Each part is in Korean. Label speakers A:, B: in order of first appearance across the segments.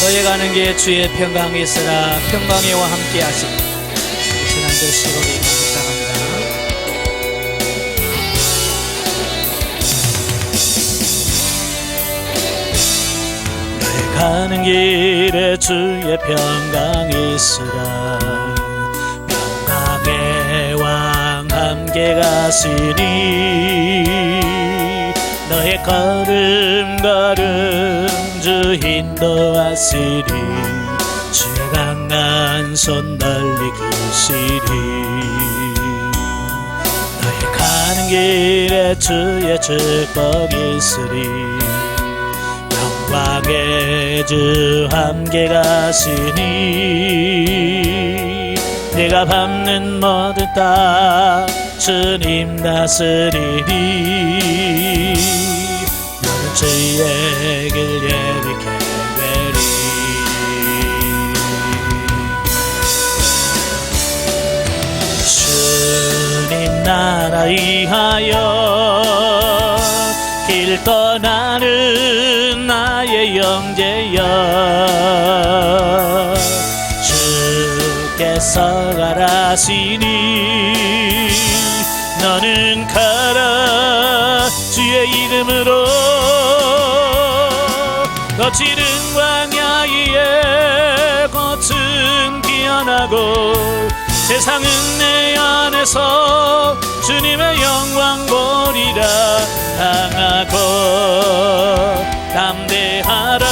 A: 너희 가는 게 주의 평강이 있으라. 평강이와 함께 하시고 지난 주시고 감사합니다. 너희 가는 길에 주의 평강이 있으라. 평강의 왕 함께 가시니 너의 걸음 주 인도하시리. 주의 강한 손 널리 기시리. 너의 가는 길에 주의 축복이 있으리. 영광의 주 함께 가시니 내가 밟는 모든 땅 주님 다스리니 너는 주의 길 예비케 되리. 주님 나라 위하여 길 떠나는 나의 형제여 주께서 가라시니 너는 가라 주의 이름으로. 거칠은 광야에 꽃은 피어나고 세상은 내 안에서 주님의 영광 보리라. 강하고 담대하라.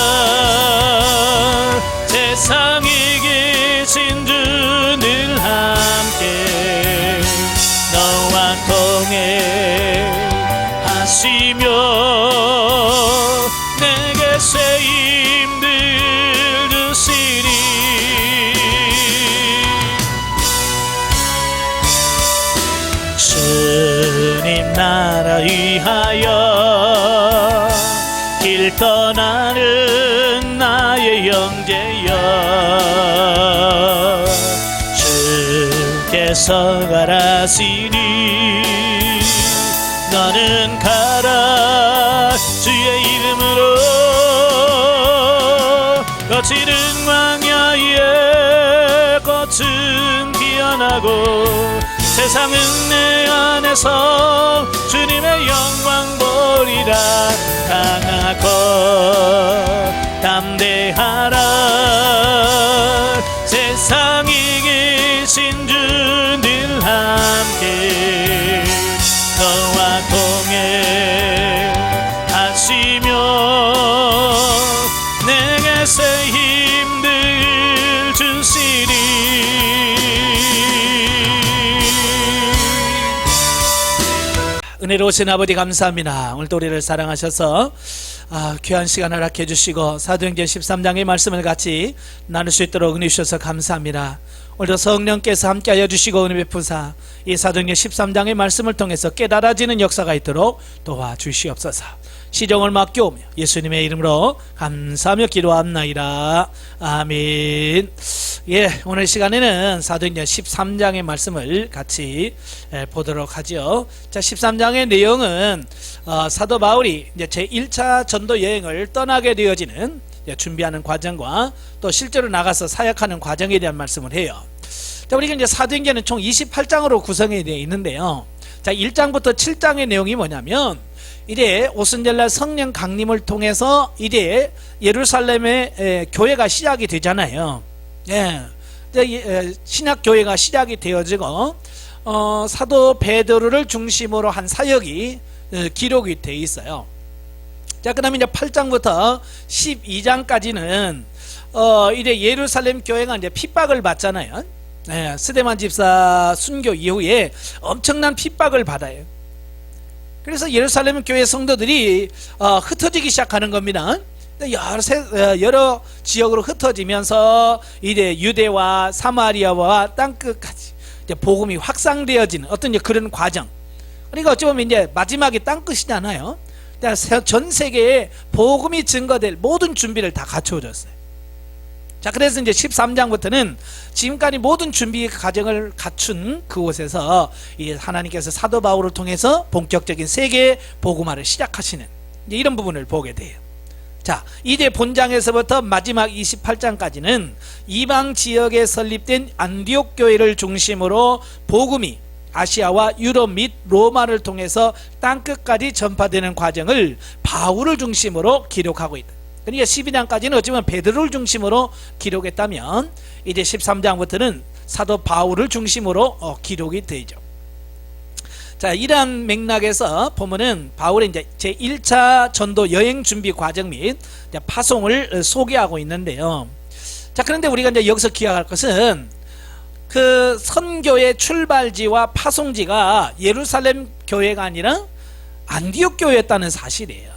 A: 세상에 계신 주 늘 함께 너와 동행하시며 내게 새 힘들 주시리. 주님 나라 위하여 길 떠나는 나의 형제여 주께서 가라시니 너는 가라 주의 이름으로. 거칠은 광야에 꽃은 피어나고 세상은 내 안에서 주님의 영광 보리라. 강하고 담대하라. 세상에 계신 주 늘 함께 너와 동행하시며 내게 새 힘들 주시리. 은혜로우신 아버지 감사합니다. 오늘도 우리를 사랑하셔서 귀한 시간을 허락해 주시고 사도행전 13장의 말씀을 같이 나눌 수 있도록 은혜 주셔서 감사합니다. 오늘도 성령께서 함께하여 주시고 은혜 베푸사 이 사도행전 13장의 말씀을 통해서 깨달아지는 역사가 있도록 도와주시옵소서. 시정을 맡겨오며 예수님의 이름으로 감사하며 기도합나이다. 아멘. 예, 오늘 시간에는 사도행전 13장의 말씀을 같이 보도록 하죠. 자, 13장의 내용은 사도 바울이 이제 제1차 전도 여행을 떠나게 되어지는 준비하는 과정과 또 실제로 나가서 사역하는 과정에 대한 말씀을 해요. 자, 우리가 이제 사도행전은 총 28장으로 구성이 되어 있는데요. 자, 1장부터 7장의 내용이 뭐냐면 이제 오순절날 성령 강림을 통해서 이제 예루살렘의 교회가 시작이 되잖아요. 예, 신약 교회가 시작이 되어지고 사도 베드로를 중심으로 한 사역이 기록이 되어 있어요. 자, 그다음에 이제 8장부터 12장까지는 이제 예루살렘 교회가 이제 핍박을 받잖아요. 예, 스데반 집사 순교 이후에 엄청난 핍박을 받아요. 그래서 예루살렘 교회 성도들이 흩어지기 시작하는 겁니다. 여러 지역으로 흩어지면서 이제 유대와 사마리아와 땅끝까지 이제 복음이 확산되어지는 어떤 이제 그런 과정. 그러니까 어찌 보면 이제 마지막이 땅끝이잖아요. 전 세계에 복음이 증거될 모든 준비를 다 갖춰줬어요. 자, 그래서 이제 13장부터는 지금까지 모든 준비 과정을 갖춘 그곳에서 이 하나님께서 사도 바울을 통해서 본격적인 세계 복음화를 시작하시는 이런 부분을 보게 돼요. 자, 이제 본장에서부터 마지막 28장까지는 이방 지역에 설립된 안디옥 교회를 중심으로 복음이 아시아와 유럽 및 로마를 통해서 땅끝까지 전파되는 과정을 바울을 중심으로 기록하고 있다. 그러니까 12장까지는 어쩌면 베드로를 중심으로 기록했다면 이제 13장부터는 사도 바울을 중심으로 기록이 되죠. 자, 이러한 맥락에서 보면은 바울의 이제 제1차 전도 여행 준비 과정 및 파송을 소개하고 있는데요. 자, 그런데 우리가 이제 여기서 기억할 것은 그 선교의 출발지와 파송지가 예루살렘 교회가 아니라 안디옥 교회였다는 사실이에요.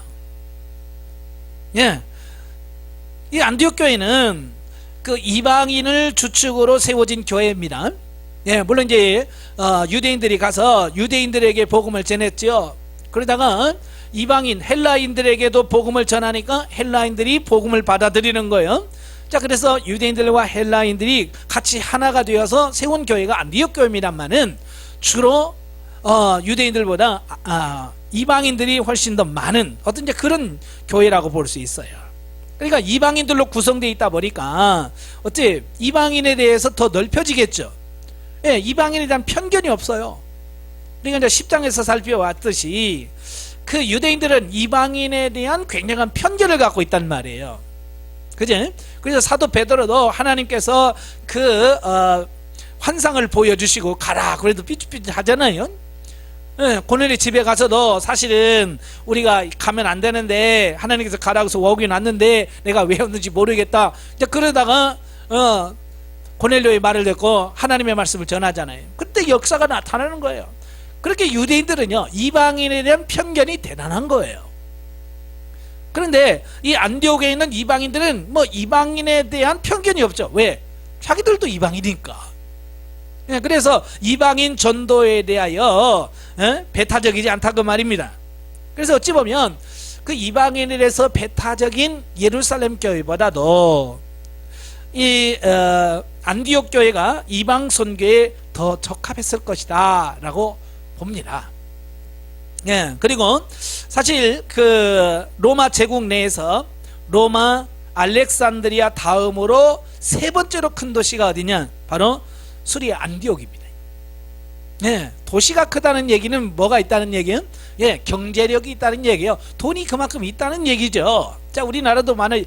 A: 예. 이 안디옥 교회는 그 이방인을 주축으로 세워진 교회입니다. 예, 물론 이제 유대인들이 가서 유대인들에게 복음을 전했죠. 그러다가 이방인 헬라인들에게도 복음을 전하니까 헬라인들이 복음을 받아들이는 거예요. 자, 그래서 유대인들과 헬라인들이 같이 하나가 되어서 세운 교회가 안디옥 교회입니다만은 주로 유대인들보다 이방인들이 훨씬 더 많은 어떤 이제 그런 교회라고 볼 수 있어요. 그러니까 이방인들로 구성되어 있다 보니까 어째 이방인에 대해서 더 넓혀지겠죠. 예, 이방인에 대한 편견이 없어요. 그러니까 이제 10장에서 살펴왔듯이 그 유대인들은 이방인에 대한 굉장한 편견을 갖고 있단 말이에요. 그죠? 그래서 사도 베드로도 하나님께서 그 환상을 보여주시고 가라 그래도 삐죽삐죽 하잖아요. 예, 고넬의 집에 가서도 사실은 우리가 가면 안 되는데 하나님께서 가라고 해서 오긴 왔는데 내가 왜 왔는지 모르겠다. 이제 그러다가 고넬료의 말을 듣고 하나님의 말씀을 전하잖아요. 그때 역사가 나타나는 거예요. 그렇게 유대인들은요 이방인에 대한 편견이 대단한 거예요. 그런데 이 안디옥에 있는 이방인들은 뭐 이방인에 대한 편견이 없죠. 왜? 자기들도 이방이니까. 그래서 이방인 전도에 대하여 배타적이지 않다 그 말입니다. 그래서 어찌 보면 그 이방인에 대해서 배타적인 예루살렘 교회보다도 이 안디옥 교회가 이방 선교에 더 적합했을 것이다 라고 봅니다. 예, 그리고 사실 그 로마 제국 내에서 로마 알렉산드리아 다음으로 세 번째로 큰 도시가 어디냐? 바로 수리아 안디옥입니다. 예, 도시가 크다는 얘기는 뭐가 있다는 얘기예요? 예, 경제력이 있다는 얘기예요. 돈이 그만큼 있다는 얘기죠. 자, 우리나라도 많은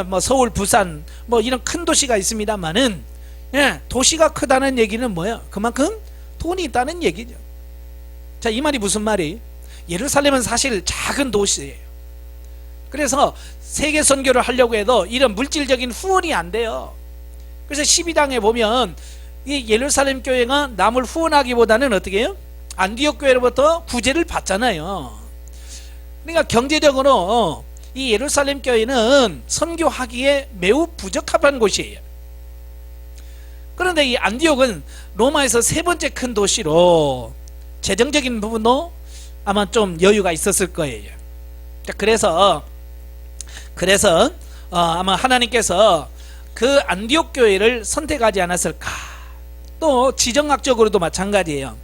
A: 뭐 서울, 부산 뭐 이런 큰 도시가 있습니다만은 예, 도시가 크다는 얘기는 뭐예요? 그만큼 돈이 있다는 얘기죠. 자, 이 말이 무슨 말이? 예루살렘은 사실 작은 도시예요. 그래서 세계 선교를 하려고 해도 이런 물질적인 후원이 안 돼요. 그래서 12장에 보면 이 예루살렘 교회가 남을 후원하기보다는 어떻게 해요? 안디옥 교회로부터 구제를 받잖아요. 그러니까 경제적으로 이 예루살렘 교회는 선교하기에 매우 부적합한 곳이에요. 그런데 이 안디옥은 로마에서 세 번째 큰 도시로 재정적인 부분도 아마 좀 여유가 있었을 거예요. 그래서 아마 하나님께서 그 안디옥 교회를 선택하지 않았을까. 또 지정학적으로도 마찬가지예요.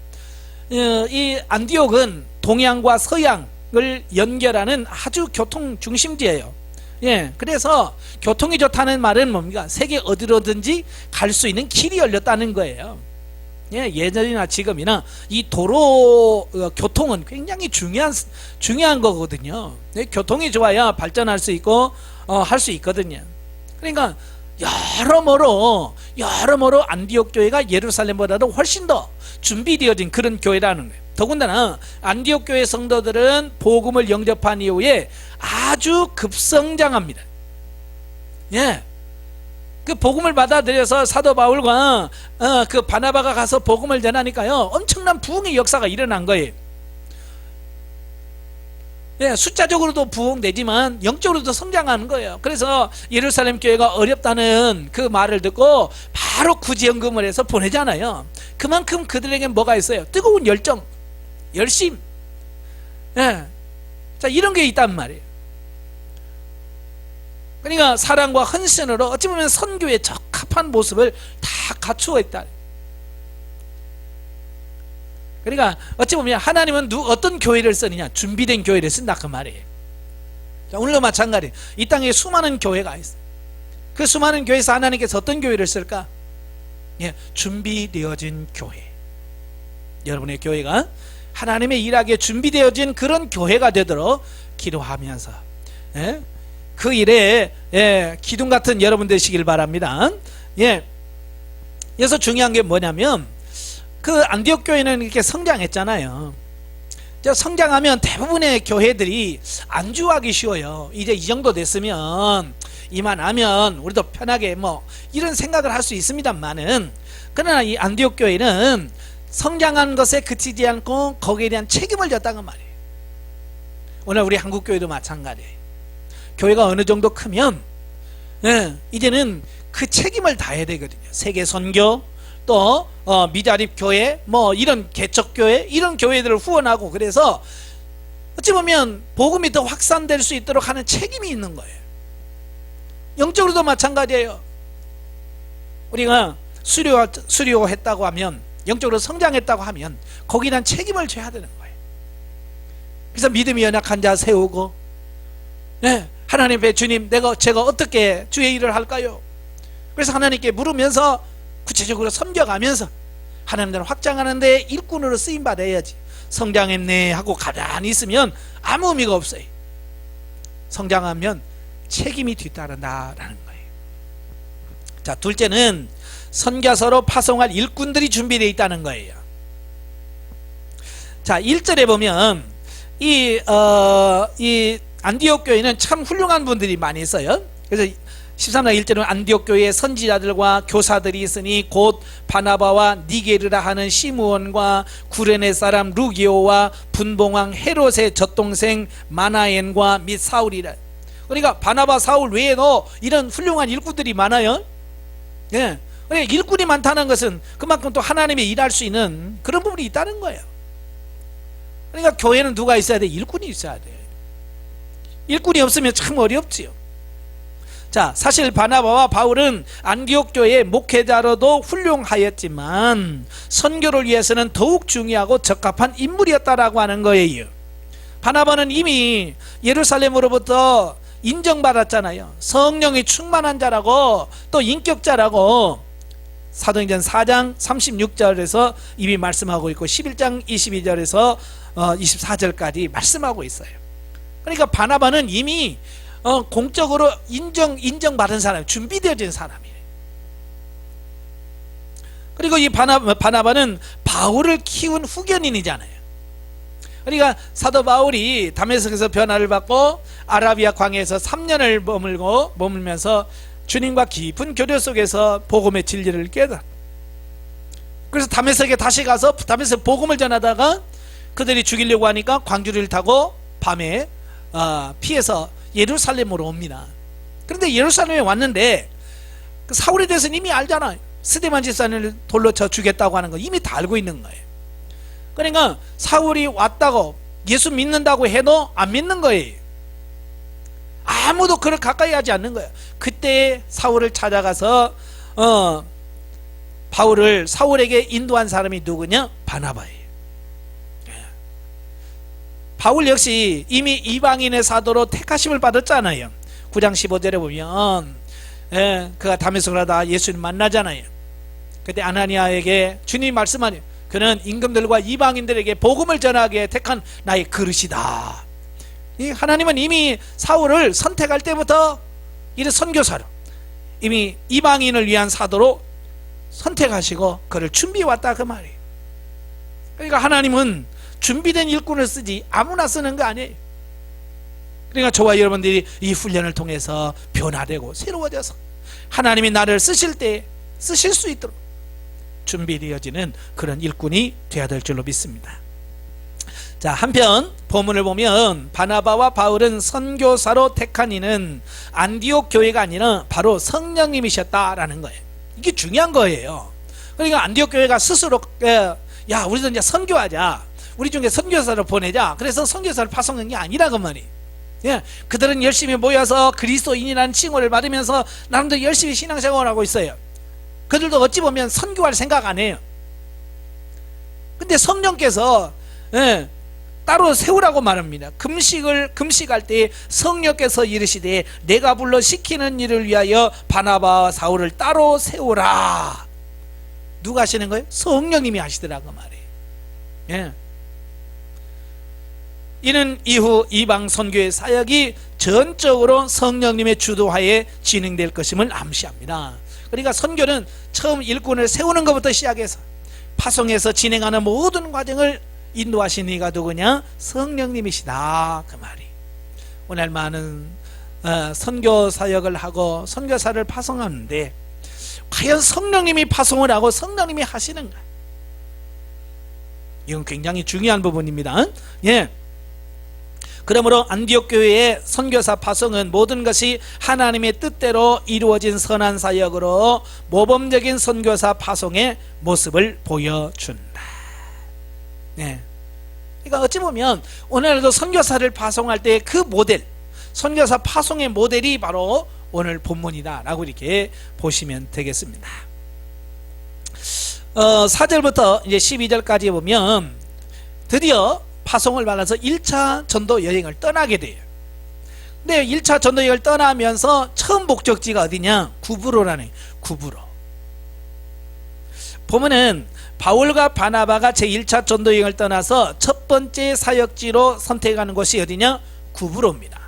A: 이 안디옥은 동양과 서양을 연결하는 아주 교통 중심지예요. 예, 그래서 교통이 좋다는 말은 뭡니까? 세계 어디로든지 갈 수 있는 길이 열렸다는 거예요. 예, 예전이나 지금이나 이 도로 교통은 굉장히 중요한 거거든요. 예, 교통이 좋아야 발전할 수 있고 할 수 있거든요. 그러니까 여러모로 안디옥 교회가 예루살렘보다도 훨씬 더 준비되어진 그런 교회라는 거예요. 더군다나 안디옥 교회 성도들은 복음을 영접한 이후에 아주 급성장합니다. 예, 그 복음을 받아들여서 사도 바울과 그 바나바가 가서 복음을 전하니까요 엄청난 부흥의 역사가 일어난 거예요. 예, 숫자적으로도 부흥되지만 영적으로도 성장하는 거예요. 그래서 예루살렘 교회가 어렵다는 그 말을 듣고 바로 구제연금을 해서 보내잖아요. 그만큼 그들에게 뭐가 있어요? 뜨거운 열정, 열심. 예, 자, 이런 게 있단 말이에요. 그러니까 사랑과 헌신으로 어찌 보면 선교에 적합한 모습을 다 갖추어 있다. 그러니까 어찌 보면 하나님은 어떤 교회를 쓰느냐? 준비된 교회를 쓴다 그 말이에요. 자, 오늘도 마찬가지. 이 땅에 수많은 교회가 있어요. 그 수많은 교회에서 하나님께서 어떤 교회를 쓸까? 예, 준비되어진 교회. 여러분의 교회가 하나님의 일하기에 준비되어진 그런 교회가 되도록 기도하면서, 예, 그 일에, 예, 기둥 같은 여러분 되시길 바랍니다. 예, 그래서 중요한 게 뭐냐면, 그 안디옥 교회는 이렇게 성장했잖아요. 성장하면 대부분의 교회들이 안주하기 쉬워요. 이제 이 정도 됐으면, 이만하면 우리도 편하게 뭐 이런 생각을 할 수 있습니다만은, 그러나 이 안디옥 교회는 성장한 것에 그치지 않고 거기에 대한 책임을 졌다는 말이에요. 오늘 우리 한국 교회도 마찬가지예요. 교회가 어느 정도 크면, 예, 이제는 그 책임을 다해야 되거든요. 세계 선교, 또 미자립 교회, 뭐 이런 개척 교회, 이런 교회들을 후원하고, 그래서 어찌 보면 복음이 더 확산될 수 있도록 하는 책임이 있는 거예요. 영적으로도 마찬가지예요. 우리가 수료했다고 하면, 영적으로 성장했다고 하면 거기에 대한 책임을 져야 되는 거예요. 그래서 믿음이 연약한 자 세우고, 네, 하나님 앞에 주님, 제가 어떻게 주의 일을 할까요? 그래서 하나님께 물으면서 구체적으로 섬겨가면서 하나님을 확장하는 데 일꾼으로 쓰임받아야지. 성장했네 하고 가만히 있으면 아무 의미가 없어요. 성장하면 책임이 뒤따른다라는 거예요. 자, 둘째는 선교사로 파송할 일꾼들이 준비되어 있다는 거예요. 자, 1절에 보면 이 안디옥 교회는 참 훌륭한 분들이 많이 있어요. 그래서 13장 1절은 안디옥 교회에 선지자들과 교사들이 있으니 곧 바나바와 니게르라 하는 시므온과 구레네 사람 루기오와 분봉왕 헤롯의 젖동생 마나엔과 및 사울이라. 그러니까 바나바, 사울 외에도 이런 훌륭한 일꾼들이 많아요. 예. 그러니까 일꾼이 많다는 것은 그만큼 또 하나님이 일할 수 있는 그런 부분이 있다는 거예요. 그러니까 교회는 누가 있어야 돼? 일꾼이 있어야 돼. 일꾼이 없으면 참 어렵지요. 자, 사실 바나바와 바울은 안디옥 교회의 목회자로도 훌륭하였지만 선교를 위해서는 더욱 중요하고 적합한 인물이었다라고 하는 거예요. 바나바는 이미 예루살렘으로부터 인정받았잖아요. 성령이 충만한 자라고, 또 인격자라고 사도행전 4장 36절에서 이미 말씀하고 있고 11장 22절에서 24절까지 말씀하고 있어요. 그러니까 바나바는 이미 공적으로 인정받은 사람, 준비되어진 사람이에요. 그리고 이 바나바는 바울을 키운 후견인이잖아요. 그러니까 사도 바울이 다메섹에서 변화를 받고 아라비아 광야에서 3년을 머물면서 주님과 깊은 교류 속에서 복음의 진리를 깨달아. 그래서 다메섹에 다시 가서 다메섹 복음을 전하다가 그들이 죽이려고 하니까 광주리를 타고 밤에 피해서 예루살렘으로 옵니다. 그런데 예루살렘에 왔는데 그 사울에 대해서는 이미 알잖아요. 스데반 집사를 돌로 쳐 죽였다고 하는 거 이미 다 알고 있는 거예요. 그러니까 사울이 왔다고 예수 믿는다고 해도 안 믿는 거예요. 아무도 그를 가까이 하지 않는 거예요. 그때 사울을 찾아가서 바울을 사울에게 인도한 사람이 누구냐? 바나바예요. 바울 역시 이미 이방인의 사도로 택하심을 받았잖아요. 9장 15절에 보면 그가 다메섹을 하다 예수님 만나잖아요. 그때 아나니아에게 주님이 말씀하니 그는 임금들과 이방인들에게 복음을 전하게 택한 나의 그릇이다. 하나님은 이미 사울을 선택할 때부터 이런 선교사로 이미 이방인을 위한 사도로 선택하시고 그를 준비해 왔다 그 말이에요. 그러니까 하나님은 준비된 일꾼을 쓰지 아무나 쓰는 거 아니에요. 그러니까 저와 여러분들이 이 훈련을 통해서 변화되고 새로워져서 하나님이 나를 쓰실 때 쓰실 수 있도록 준비되어지는 그런 일꾼이 되어야 될 줄로 믿습니다. 자, 한편 본문을 보면 바나바와 바울은 선교사로 택한 이는 안디옥 교회가 아니라 바로 성령님이셨다라는 거예요. 이게 중요한 거예요. 그러니까 안디옥 교회가 스스로 야 우리도 이제 선교하자, 우리 중에 선교사를 보내자, 그래서 선교사를 파송한 게 아니라 그 말이에요. 예, 그들은 열심히 모여서 그리스도인이라는 칭호를 받으면서 나름대로 열심히 신앙생활을 하고 있어요. 그들도 어찌 보면 선교할 생각 안 해요. 근데 성령께서 따로 세우라고 말합니다. 금식할 때 성령께서 이르시되 내가 불러 시키는 일을 위하여 바나바와 사울을 따로 세우라. 누가 하시는 거예요? 성령님이 하시더라고 말이에요. 예. 이는 이후 이방 선교의 사역이 전적으로 성령님의 주도하에 진행될 것임을 암시합니다. 그러니까 선교는 처음 일꾼을 세우는 것부터 시작해서 파송해서 진행하는 모든 과정을 인도하신 이가 누구냐? 성령님이시다 그 말이. 오늘 많은 선교 사역을 하고 선교사를 파송하는데 과연 성령님이 파송을 하고 성령님이 하시는가? 이건 굉장히 중요한 부분입니다. 예. 그러므로 안디옥 교회의 선교사 파송은 모든 것이 하나님의 뜻대로 이루어진 선한 사역으로 모범적인 선교사 파송의 모습을 보여준다. 네. 그러니까 어찌 보면 오늘도 선교사를 파송할 때 그 모델, 선교사 파송의 모델이 바로 오늘 본문이다라고 이렇게 보시면 되겠습니다. 4절부터 이제 12절까지 보면 드디어 파송을 받아서 1차 전도 여행을 떠나게 돼요. 근데 1차 전도 여행을 떠나면서 처음 목적지가 어디냐? 구브로라는, 구브로. 보면은 바울과 바나바가 제1차 전도 여행을 떠나서 첫 번째 사역지로 선택하는 곳이 어디냐? 구브로입니다.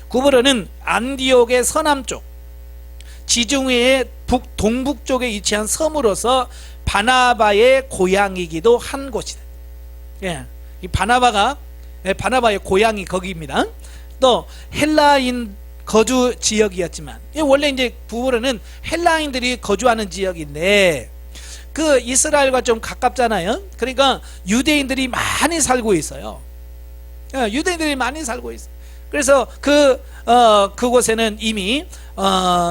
A: 구브로는 안디옥의 서남쪽, 지중해의 동북쪽에 위치한 섬으로서 바나바의 고향이기도 한 곳이다. 예. 이 바나바의 고향이 거기입니다. 또 헬라인 거주 지역이었지만 원래 이제 구브로는 헬라인들이 거주하는 지역인데 그 이스라엘과 좀 가깝잖아요. 그러니까 유대인들이 많이 살고 있어요. 유대인들이 많이 살고 있어요. 그래서 그곳에는 이미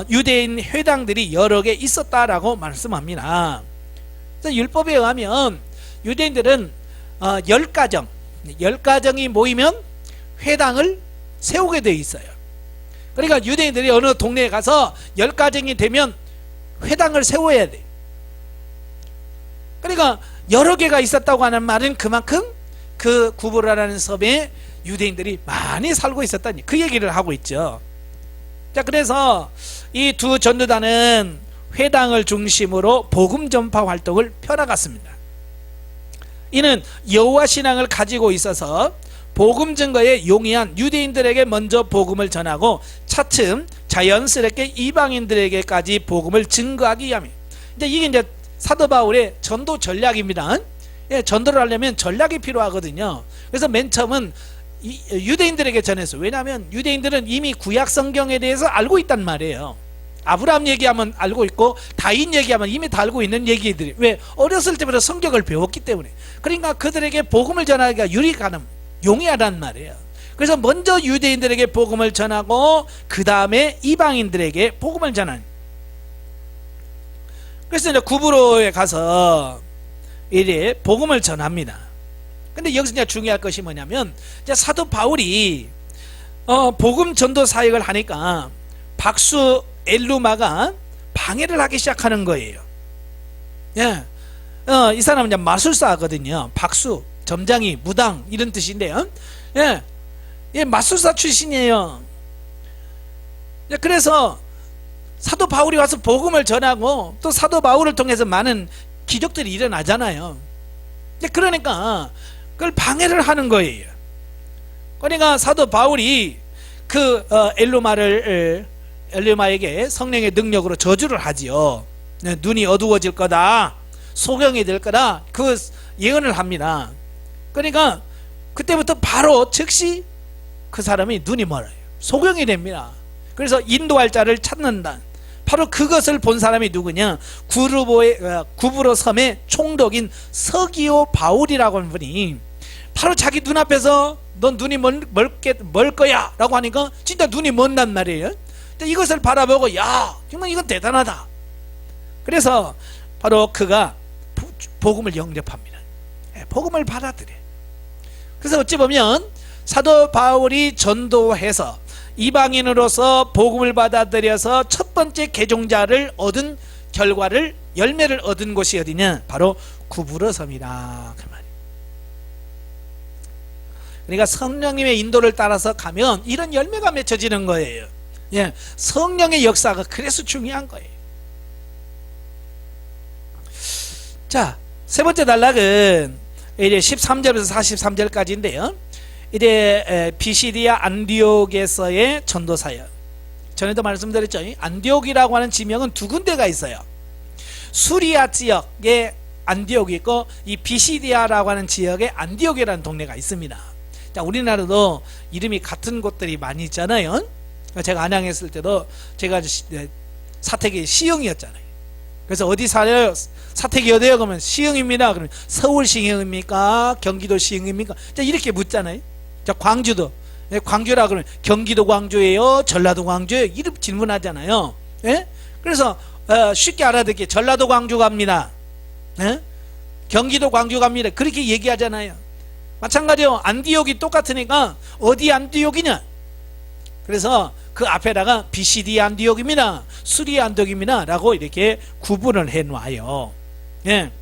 A: 유대인 회당들이 여러 개 있었다라고 말씀합니다. 그래서 율법에 의하면 유대인들은 10가정이 모이면 회당을 세우게 되어 있어요. 그러니까 유대인들이 어느 동네에 가서 10가정이 되면 회당을 세워야 돼. 그러니까 여러 개가 있었다고 하는 말은 그만큼 그 구브로라는 섬에 유대인들이 많이 살고 있었다니 그 얘기를 하고 있죠. 자, 그래서 이 두 전도단은 회당을 중심으로 복음 전파 활동을 펴나갔습니다. 이는 여호와 신앙을 가지고 있어서 복음 증거에 용이한 유대인들에게 먼저 복음을 전하고 차츰 자연스럽게 이방인들에게까지 복음을 증거하기 위함이에요. 이게 이제 사도 바울의 전도 전략입니다. 예, 전도를 하려면 전략이 필요하거든요. 그래서 맨 처음은 유대인들에게 전했어요. 왜냐하면 유대인들은 이미 구약 성경에 대해서 알고 있단 말이에요. 아브라함 얘기하면 알고 있고 다윗 얘기하면 이미 다 알고 있는 얘기들이, 왜? 어렸을 때부터 성경을 배웠기 때문에. 그러니까 그들에게 복음을 전하기가 유리하는, 용이하단 말이에요. 그래서 먼저 유대인들에게 복음을 전하고 그 다음에 이방인들에게 복음을 전하는. 그래서 이제 구브로에 가서 이래 복음을 전합니다. 근데 여기서 이제 중요할 것이 뭐냐면 이제 사도 바울이 복음 전도 사역을 하니까 박수 엘루마가 방해를 하기 시작하는 거예요. 예, 이 사람은 이제 마술사거든요. 박수, 점장이, 무당 이런 뜻인데요. 예, 예, 마술사 출신이에요. 예, 그래서 사도 바울이 와서 복음을 전하고 또 사도 바울을 통해서 많은 기적들이 일어나잖아요. 예, 그러니까 그걸 방해를 하는 거예요. 그러니까 사도 바울이 그 엘루마에게 성령의 능력으로 저주를 하지요. 눈이 어두워질 거다, 소경이 될 거다, 그 예언을 합니다. 그러니까 그때부터 바로 즉시 그 사람이 눈이 멀어요. 소경이 됩니다. 그래서 인도할 자를 찾는다. 바로 그것을 본 사람이 누구냐? 구브로 섬의 총독인 서기오 바울이라고 하는 분이 바로 자기 눈앞에서 넌 눈이 멀 거야 라고 하니까 진짜 눈이 먼단 말이에요. 이것을 바라보고 야, 정말 이건 대단하다. 그래서 바로 그가 복음을 영접합니다. 복음을 받아들여. 그래서 어찌 보면 사도 바울이 전도해서 이방인으로서 복음을 받아들여서 첫 번째 개종자를 얻은 결과를, 열매를 얻은 곳이 어디냐? 바로 구브로 섬이다 그 말이에요. 그러니까 성령님의 인도를 따라서 가면 이런 열매가 맺혀지는 거예요. 예, 성령의 역사가 그래서 중요한 거예요. 자, 세 번째 단락은 이제 13절에서 43절까지인데요. 이제 비시디아 안디옥에서의 전도 사역. 전에도 말씀드렸죠. 안디옥이라고 하는 지명은 두 군데가 있어요. 수리아 지역에 안디옥이 있고, 이 비시디아라고 하는 지역에 안디옥이라는 동네가 있습니다. 자, 우리나라도 이름이 같은 곳들이 많이 있잖아요. 제가 안양에 있을 때도 제가 사택이 시흥이었잖아요. 그래서 어디 살아요? 사택이 어디요? 그러면 시흥입니다. 그러면 서울 시흥입니까? 경기도 시흥입니까? 자, 이렇게 묻잖아요. 자, 광주도 광주라 그러면 경기도 광주예요? 전라도 광주예요? 이렇게 질문하잖아요. 예? 그래서 쉽게 알아듣게 전라도 광주 갑니다. 예? 경기도 광주 갑니다. 그렇게 얘기하잖아요. 마찬가지로 안디옥이 똑같으니까 어디 안디옥이냐? 그래서 그 앞에다가 비시디 안디옥입니다, 수리 안디옥입니다 라고 이렇게 구분을 해 놔요. 예.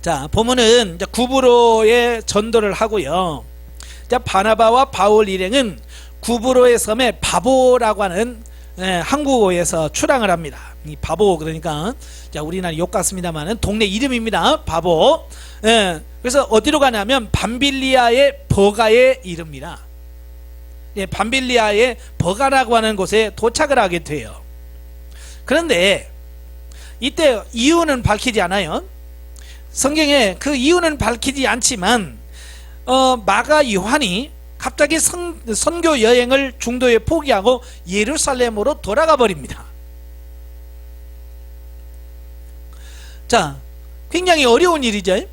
A: 자, 보면은 이제 구브로에 전도를 하고요. 자, 바나바와 바울 일행은 구브로의 섬에 바보라고 하는 항구에서 출항을 합니다. 이 바보 그러니까 자, 우리나라 욕 같습니다만은 동네 이름입니다. 바보. 예. 그래서 어디로 가냐면 밤빌리아의 버가에 이릅니다. 예, 밤빌리아의 버가라고 하는 곳에 도착을 하게 돼요. 그런데 이때 이유는 밝히지 않아요. 성경에 그 이유는 밝히지 않지만 마가 요한이 갑자기 선교 여행을 중도에 포기하고 예루살렘으로 돌아가 버립니다. 자, 굉장히 어려운 일이죠.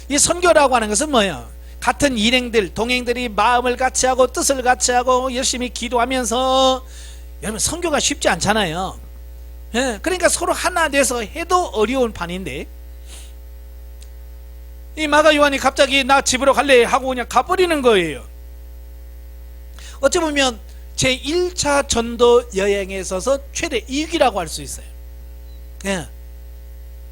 A: 이 선교라고 하는 것은 뭐예요? 같은 일행들, 동행들이 마음을 같이 하고 뜻을 같이 하고 열심히 기도하면서, 여러분 선교가 쉽지 않잖아요. 예, 그러니까 서로 하나 돼서 해도 어려운 판인데, 이 마가 요한이 갑자기 나 집으로 갈래 하고 그냥 가버리는 거예요. 어찌 보면 제1차 전도 여행에 있어서 최대 이익이라고 할 수 있어요. 예.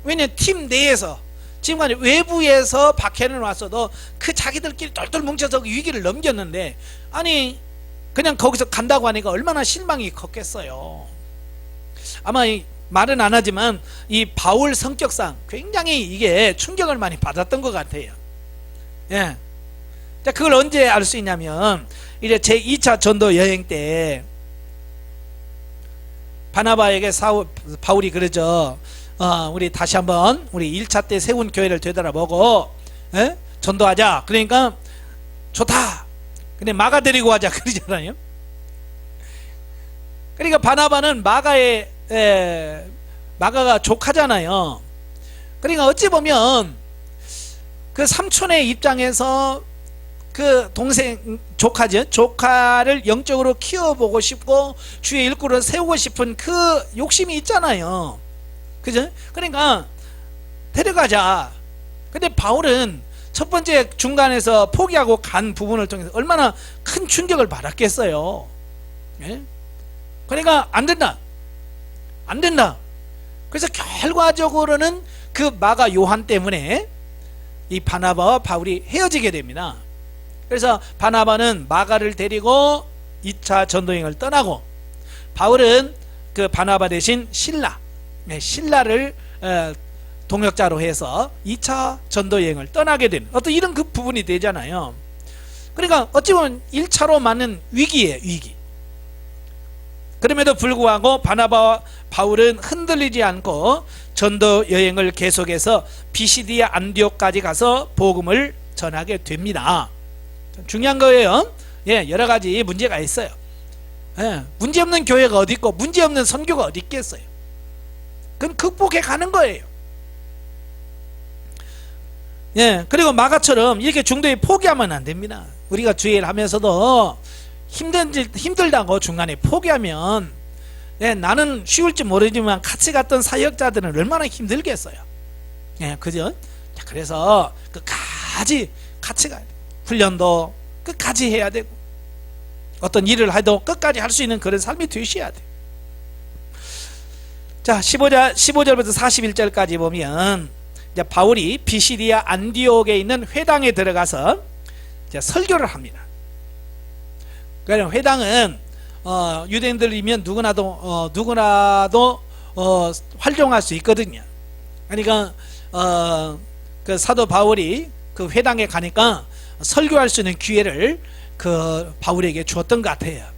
A: 왜냐하면 팀 내에서 지금까지 외부에서 박해는 왔어도 그 자기들끼리 똘똘 뭉쳐서 그 위기를 넘겼는데, 아니 그냥 거기서 간다고 하니까 얼마나 실망이 컸겠어요. 아마 말은 안 하지만 이 바울 성격상 굉장히 이게 충격을 많이 받았던 것 같아요. 예. 자, 그걸 언제 알 수 있냐면 이제 제2차 전도 여행 때 바나바에게 바울이 그러죠. 우리 다시 한번 우리 1차 때 세운 교회를 되돌아보고 전도하자. 그러니까 좋다. 근데 마가 데리고 가자 그러잖아요. 그러니까 바나바는 마가가 조카잖아요. 그러니까 어찌 보면 그 삼촌의 입장에서 그 동생 조카죠. 조카를 영적으로 키워보고 싶고 주의 일꾼으로 세우고 싶은 그 욕심이 있잖아요. 그죠? 그러니까 데려가자. 근데 바울은 첫 번째 중간에서 포기하고 간 부분을 통해서 얼마나 큰 충격을 받았겠어요. 예? 그러니까 안 된다. 안 된다. 그래서 결과적으로는 그 마가 요한 때문에 이 바나바와 바울이 헤어지게 됩니다. 그래서 바나바는 마가를 데리고 2차 전도여행을 떠나고, 바울은 그 바나바 대신 신라를 동역자로 해서 2차 전도여행을 떠나게 된 어떤 이런 그 부분이 되잖아요. 그러니까 어찌 보면 1차로 맞는 위기예요, 위기. 그럼에도 불구하고 바나바와 바울은 흔들리지 않고 전도 여행을 계속해서 비시디아 안디옥까지 가서 복음을 전하게 됩니다. 중요한 거예요. 예, 여러 가지 문제가 있어요. 예, 문제 없는 교회가 어디 있고 문제 없는 선교가 어디 있겠어요. 그건 극복해 가는 거예요. 예, 그리고 마가처럼 이렇게 중도에 포기하면 안 됩니다. 우리가 주의를 하면서도 힘들다고 중간에 포기하면, 예, 나는 쉬울지 모르지만 같이 갔던 사역자들은 얼마나 힘들겠어요. 예, 그죠? 자, 그래서 끝까지 같이 가야 돼. 훈련도 끝까지 해야 되고, 어떤 일을 해도 끝까지 할 수 있는 그런 삶이 되셔야 돼. 자, 15절부터 41절까지 보면 이제 바울이 비시디아 안디옥에 있는 회당에 들어가서 이제 설교를 합니다. 그러니까 회당은 유대인들이면 누구나도 활동할 수 있거든요. 그러니까 그 사도 바울이 그 회당에 가니까 설교할 수 있는 기회를 그 바울에게 주었던 것 같아요.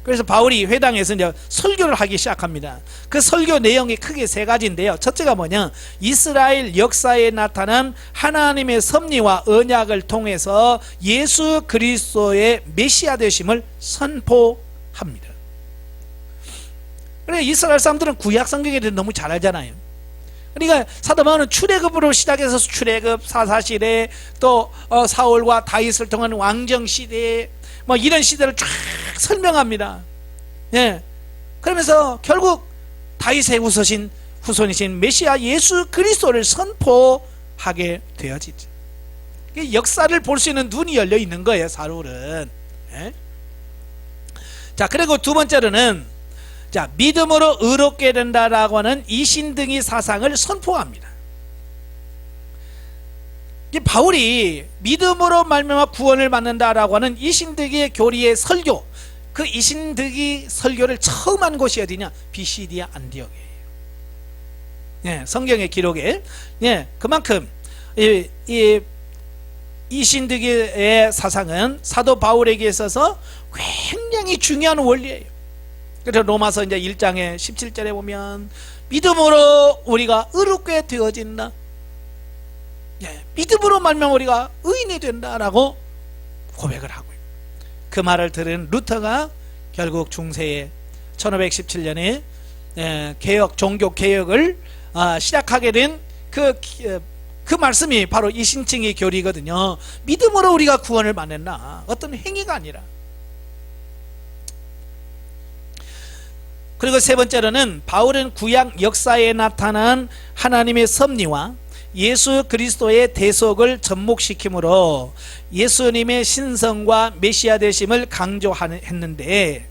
A: 그래서 바울이 회당에서 이제 설교를 하기 시작합니다. 그 설교 내용이 크게 세 가지인데요. 첫째가 뭐냐, 이스라엘 역사에 나타난 하나님의 섭리와 언약을 통해서 예수 그리스도의 메시아 되심을 선포합니다. 그래, 이스라엘 사람들은 구약 성경에 대해 너무 잘 알잖아요. 그러니까 사도 바울은 출애굽으로 시작해서 출애굽, 사사시대, 또 사울과 다윗을 통한 왕정시대, 뭐 이런 시대를 쫙 설명합니다. 예. 그러면서 결국 다윗의 후손이신 메시아 예수 그리스도를 선포하게 되어지죠. 역사를 볼 수 있는 눈이 열려 있는 거예요, 사울은. 예? 자, 그리고 두 번째로는 믿음으로 의롭게 된다라고 하는 이신등이 사상을 선포합니다. 바울이 믿음으로 말미암아 구원을 받는다라고 하는 이신득이의 교리의 설교, 그 이신득이 설교를 처음 한 곳이 어디냐? 비시디아 안디옥이에요. 예, 성경의 기록에 그만큼 이 이신득이의 사상은 사도 바울에게 있어서 굉장히 중요한 원리예요. 그래서 로마서 이제 1장의 17절에 보면 믿음으로 우리가 의롭게 되어진다. 믿음으로 말미암아 우리가 의인이 된다라고 고백을 하고요. 그 말을 들은 루터가 결국 중세에 1517년에 종교 개혁을 시작하게 된 그 말씀이 바로 이신층의 교리거든요. 믿음으로 우리가 구원을 받는다, 어떤 행위가 아니라. 그리고 세 번째로는 바울은 구약 역사에 나타난 하나님의 섭리와 예수 그리스도의 대속을 접목시키므로 예수님의 신성과 메시아 되심을 강조했는데,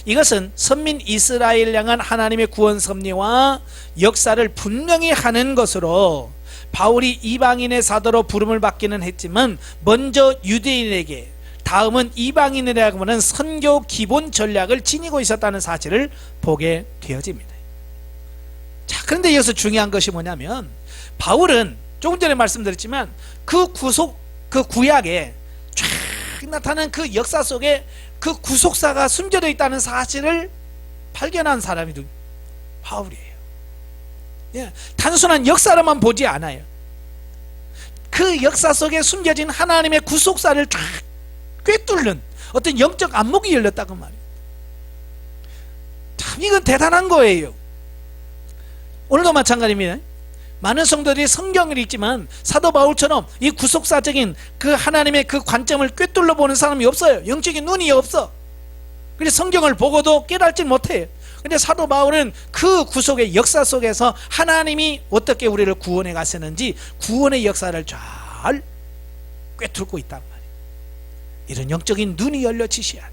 A: 이것은 선민 이스라엘 향한 하나님의 구원 섭리와 역사를 분명히 하는 것으로 바울이 이방인의 사도로 부름을 받기는 했지만 먼저 유대인에게, 다음은 이방인이라고 하는 선교 기본 전략을 지니고 있었다는 사실을 보게 되어집니다. 자, 그런데 여기서 중요한 것이 뭐냐면, 바울은 조금 전에 말씀드렸지만 그 구약에 쫙 나타난 그 역사 속에 그 구속사가 숨겨져 있다는 사실을 발견한 사람이 바울이에요. 단순한 역사로만 보지 않아요. 그 역사 속에 숨겨진 하나님의 구속사를 쫙 꿰뚫는 어떤 영적 안목이 열렸다고 말이에요. 참 이건 대단한 거예요. 오늘도 마찬가지입니다. 많은 성도들이 성경을 읽지만 사도 바울처럼 이 구속사적인 그 하나님의 그 관점을 꿰뚫러 보는 사람이 없어요. 영적인 눈이 없어. 그래서 성경을 보고도 깨닫지 못해요. 근데 사도 바울은 그 구속의 역사 속에서 하나님이 어떻게 우리를 구원해 가시는지 구원의 역사를 잘 꿰뚫고 있단 말이에요. 이런 영적인 눈이 열려지셔야 돼요.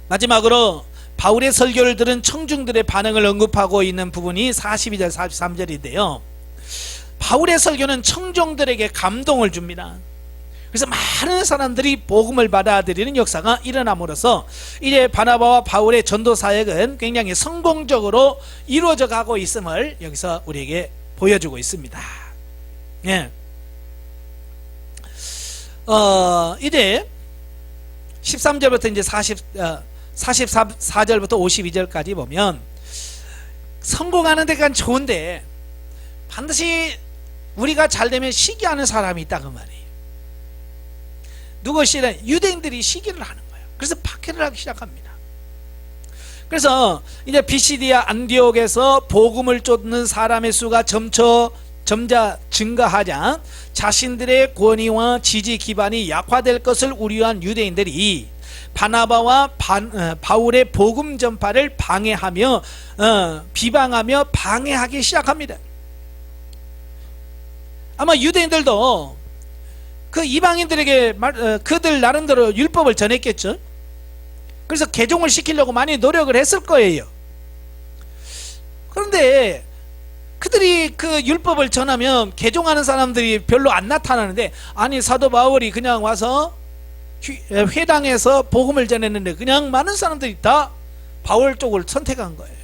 A: 마지막으로 바울의 설교를 들은 청중들의 반응을 언급하고 있는 부분이 42절 43절인데요 바울의 설교는 청중들에게 감동을 줍니다. 그래서 많은 사람들이 복음을 받아들이는 역사가 일어남으로써 이제 바나바와 바울의 전도 사역은 굉장히 성공적으로 이루어져 가고 있음을 여기서 우리에게 보여주고 있습니다. 예. 이제 13절부터 이제 44절부터 52절까지 보면 성공하는 데가 좋은데 반드시 우리가 잘 되면 시기하는 사람이 있다 그 말이에요. 누구시든 유대인들이 시기를 하는 거예요. 그래서 박해를 하기 시작합니다. 그래서 이제 비시디아 안디옥에서 복음을 쫓는 사람의 수가 점차 증가하자 자신들의 권위와 지지 기반이 약화될 것을 우려한 유대인들이 바나바와 바울의 복음 전파를 방해하며 비방하며 방해하기 시작합니다. 아마 유대인들도 그 이방인들에게 그들 나름대로 율법을 전했겠죠. 그래서 개종을 시키려고 많이 노력을 했을 거예요. 그런데 그들이 그 율법을 전하면 개종하는 사람들이 별로 안 나타나는데, 아니 사도 바울이 그냥 와서 회당에서 복음을 전했는데 그냥 많은 사람들이 다 바울 쪽을 선택한 거예요.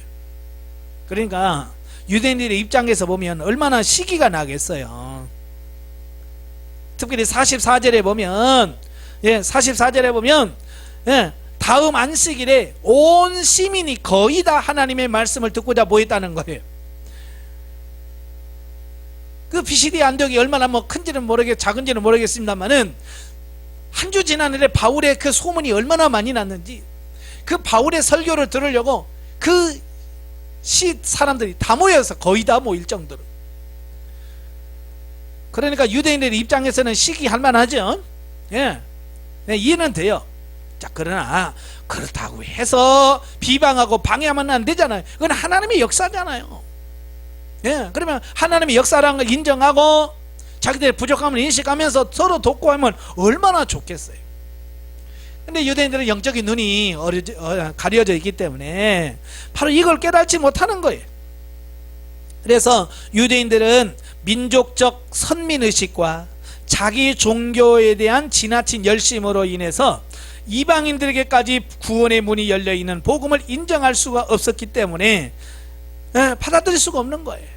A: 그러니까 유대인들의 입장에서 보면 얼마나 시기가 나겠어요. 특별히 44절에 보면, 44절에 보면, 다음 안식일에 온 시민이 거의 다 하나님의 말씀을 듣고자 모였다는 거예요. 그 비시디 안독이 얼마나 뭐 큰지는 작은지는 모르겠습니다만은, 한 주 지난 일에 바울의 그 소문이 얼마나 많이 났는지, 그 바울의 설교를 들으려고 그 시 사람들이 다 모여서 거의 다 모일 정도로. 그러니까 유대인들의 입장에서는 시기할 만하죠. 이해는 돼요. 자, 그러나 그렇다고 해서 비방하고 방해하면 안 되잖아요. 그건 하나님의 역사잖아요. 그러면 하나님의 역사라는 걸 인정하고 자기들의 부족함을 인식하면서 서로 돕고 하면 얼마나 좋겠어요. 근데 유대인들은 영적인 눈이 가려져 있기 때문에 바로 이걸 깨닫지 못하는 거예요. 그래서 유대인들은 민족적 선민의식과 자기 종교에 대한 지나친 열심으로 인해서 이방인들에게까지 구원의 문이 열려있는 복음을 인정할 수가 없었기 때문에 받아들일 수가 없는 거예요.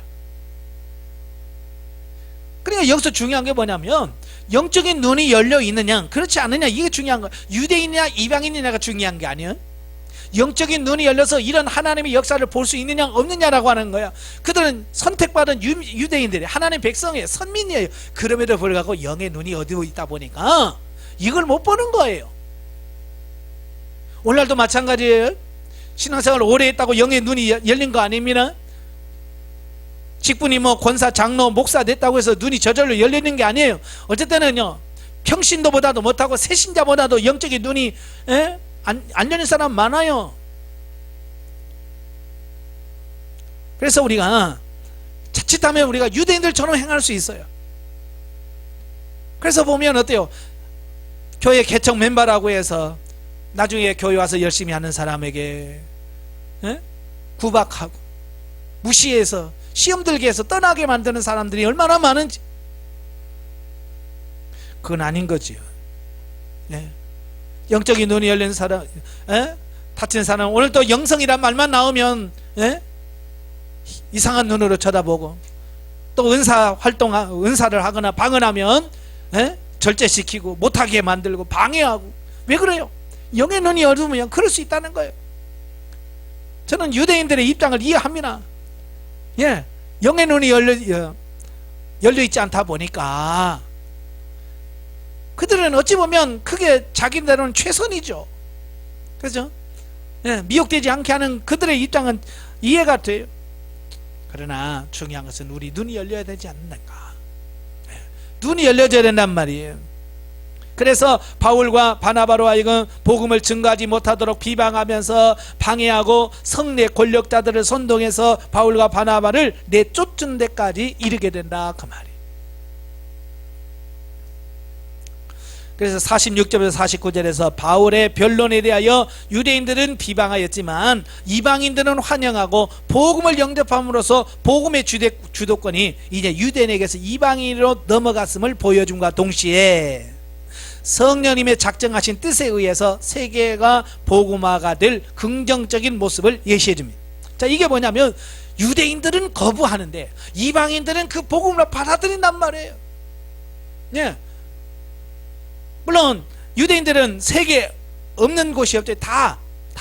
A: 그러니까 여기서 중요한 게 뭐냐면, 영적인 눈이 열려있느냐 그렇지 않느냐, 이게 중요한 거예요. 유대인이냐 이방인이냐가 중요한 게 아니에요. 영적인 눈이 열려서 이런 하나님의 역사를 볼 수 있느냐 없느냐라고 하는 거야. 그들은 선택받은 유대인들이 하나님 백성이에요. 선민이에요. 그럼에도 불구하고 영의 눈이 어두워 있다 보니까 이걸 못 보는 거예요. 오늘날도 마찬가지예요. 신앙생활을 오래 했다고 영의 눈이 열린 거 아닙니다. 직분이 뭐 권사, 장로, 목사 됐다고 해서 눈이 저절로 열리는 게 아니에요. 어쨌든은요, 평신도보다도 못하고 새신자보다도 영적인 눈이 안 열린 사람 많아요. 그래서 우리가 자칫하면 우리가 유대인들처럼 행할 수 있어요. 그래서 보면 어때요? 교회 개척 멤버라고 해서 나중에 교회 와서 열심히 하는 사람에게 구박하고 무시해서 시험 들게 해서 떠나게 만드는 사람들이 얼마나 많은지. 그건 아닌 거지요. 영적인 눈이 열린 사람, 다친 사람, 오늘 또 영성이란 말만 나오면 이상한 눈으로 쳐다보고, 또 은사를 하거나 방언하면 절제시키고 못하게 만들고 방해하고. 왜 그래요? 영의 눈이 어두우면 그럴 수 있다는 거예요. 저는 유대인들의 입장을 이해합니다. 영의 눈이 열려있지 않다 보니까 그들은 어찌 보면 그게 자기들은 최선이죠. 그렇죠? 미혹되지 않게 하는 그들의 입장은 이해가 돼요. 그러나 중요한 것은 우리 눈이 열려야 되지 않는가. 눈이 열려져야 된단 말이에요. 그래서 바울과 바나바로 하여금 복음을 증거하지 못하도록 비방하면서 방해하고 성내 권력자들을 선동해서 바울과 바나바를 내쫓은 데까지 이르게 된다, 그 말이에요. 그래서 46절에서 49절에서 바울의 변론에 대하여 유대인들은 비방하였지만 이방인들은 환영하고 복음을 영접함으로써 복음의 주도권이 이제 유대인에게서 이방인으로 넘어갔음을 보여줌과 동시에 성령님의 작정하신 뜻에 의해서 세계가 복음화가 될 긍정적인 모습을 예시해 줍니다. 자, 이게 뭐냐면 유대인들은 거부하는데 이방인들은 그 복음을 받아들인단 말이에요. 물론 유대인들은 세계에 없는 곳이 없죠. 다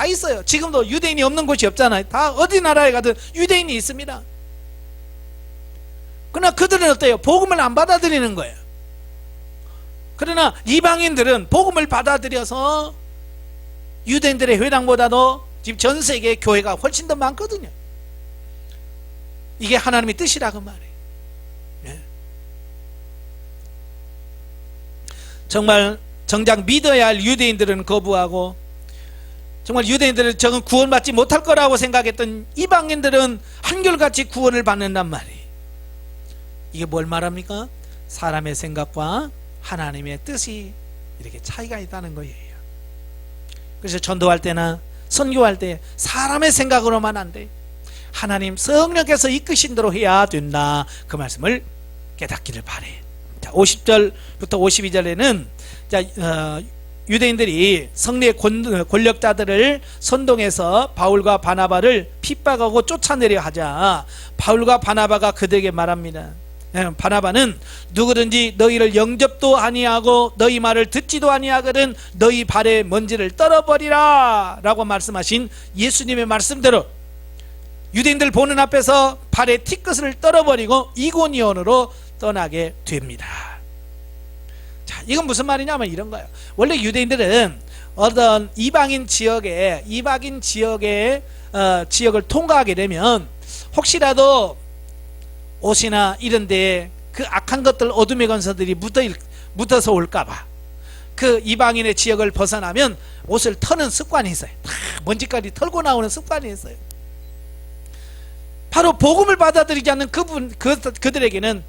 A: 있어요. 지금도 유대인이 없는 곳이 없잖아요. 다 어디 나라에 가든 유대인이 있습니다. 그러나 그들은 어때요? 복음을 안 받아들이는 거예요. 그러나 이방인들은 복음을 받아들여서 유대인들의 회당보다도 지금 전 세계 교회가 훨씬 더 많거든요. 이게 하나님의 뜻이라고 말해요. 정말 정작 믿어야 할 유대인들은 거부하고, 정말 유대인들은 저건 구원받지 못할 거라고 생각했던 이방인들은 한결같이 구원을 받는단 말이에요. 이게 뭘 말합니까? 사람의 생각과 하나님의 뜻이 이렇게 차이가 있다는 거예요. 그래서 전도할 때나 선교할 때 사람의 생각으로만 안 돼. 하나님 성령께서 이끄신 대로 해야 된다. 그 말씀을 깨닫기를 바래. 자, 50절부터 52절에는 유대인들이 성례 권력자들을 선동해서 바울과 바나바를 핍박하고 쫓아내려 하자 바울과 바나바가 그들에게 말합니다. 바나바는 누구든지 너희를 영접도 아니하고 너희 말을 듣지도 아니하거든 너희 발에 먼지를 떨어버리라 라고 말씀하신 예수님의 말씀대로 유대인들 보는 앞에서 발에 티끝을 떨어버리고 이고니온으로 떠나게 됩니다. 자, 이건 무슨 말이냐면 이런 거예요. 원래 유대인들은 어떤 이방인 지역의 지역을 통과하게 되면 혹시라도 옷이나 이런 데에 그 악한 것들 어둠의 권세들이 묻어서 올까봐 그 이방인의 지역을 벗어나면 옷을 터는 습관이 있어요. 다 먼지까지 털고 나오는 습관이 있어요. 바로 복음을 받아들이지 않는 그들에게는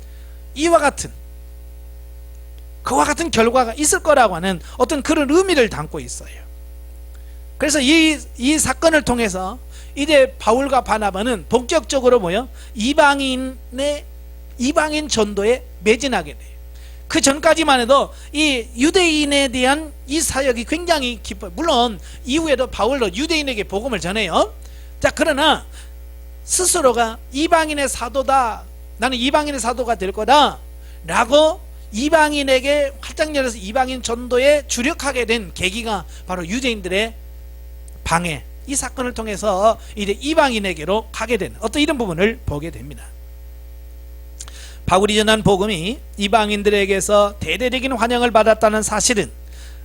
A: 그와 같은 결과가 있을 거라고 하는 어떤 그런 의미를 담고 있어요. 그래서 이 사건을 통해서 이제 바울과 바나바는 본격적으로 이방인 전도에 매진하게 돼요. 그 전까지만 해도 이 유대인에 대한 이 사역이 굉장히 깊어요. 물론 이후에도 바울도 유대인에게 복음을 전해요. 자, 그러나 스스로가 이방인의 사도다, 나는 이방인의 사도가 될 거다 라고 이방인에게 활짝 열어서 이방인 전도에 주력하게 된 계기가 바로 유대인들의 방해, 이 사건을 통해서 이제 이방인에게로 가게 되는 어떤 이런 부분을 보게 됩니다. 바울이 전한 복음이 이방인들에게서 대대적인 환영을 받았다는 사실은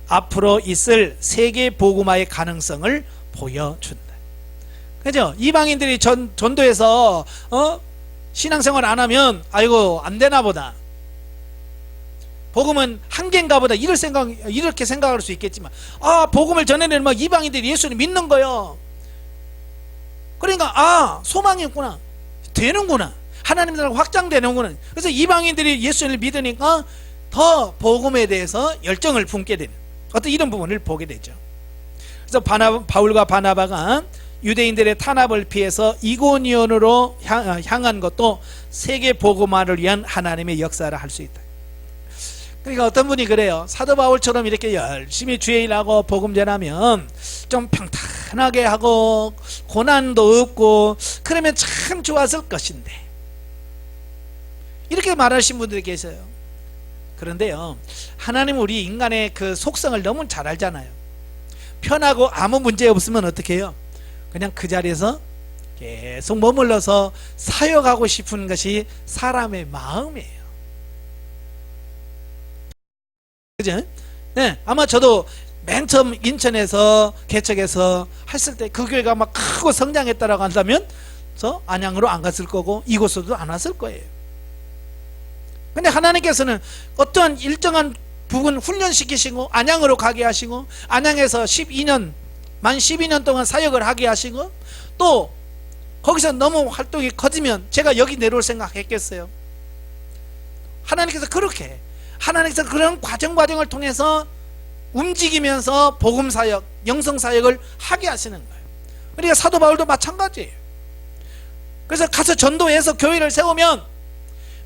A: 앞으로 있을 세계 복음화의 가능성을 보여준다. 그죠? 이방인들이 전도해서 신앙생활 안 하면 아이고 안 되나 보다, 복음은 한계인가 보다, 이렇게 생각할 수 있겠지만, 복음을 전해내는 이방인들이 예수를 믿는 거요. 그러니까 소망이 있구나, 되는구나, 하나님 나라가 확장되는구나. 그래서 이방인들이 예수를 믿으니까 더 복음에 대해서 열정을 품게 되는 어떤 이런 부분을 보게 되죠. 그래서 바울과 바나바가 유대인들의 탄압을 피해서 이고니온으로 향한 것도 세계 복음화를 위한 하나님의 역사를 할 수 있다. 그러니까 어떤 분이 그래요. 사도 바울처럼 이렇게 열심히 주의 일하고 복음 전하면 좀 평탄하게 하고 고난도 없고 그러면 참 좋았을 것인데, 이렇게 말하신 분들이 계세요. 그런데요, 하나님은 우리 인간의 그 속성을 너무 잘 알잖아요. 편하고 아무 문제 없으면 어떻게 해요? 그냥 그 자리에서 계속 머물러서 사역하고 싶은 것이 사람의 마음이에요. 그죠? 네, 아마 저도 맨 처음 인천에서 개척해서 했을 때 그 교회가 막 크고 성장했다라고 한다면 저 안양으로 안 갔을 거고 이곳으로도 안 왔을 거예요. 근데 하나님께서는 어떠한 일정한 부분 훈련시키시고 안양으로 가게 하시고 안양에서 만 12년 동안 사역을 하게 하시고 또 거기서 너무 활동이 커지면 제가 여기 내려올 생각했겠어요? 하나님께서 그런 과정을 통해서 움직이면서 복음사역, 영성사역을 하게 하시는 거예요. 그러니까 사도 바울도 마찬가지예요. 그래서 가서 전도해서 교회를 세우면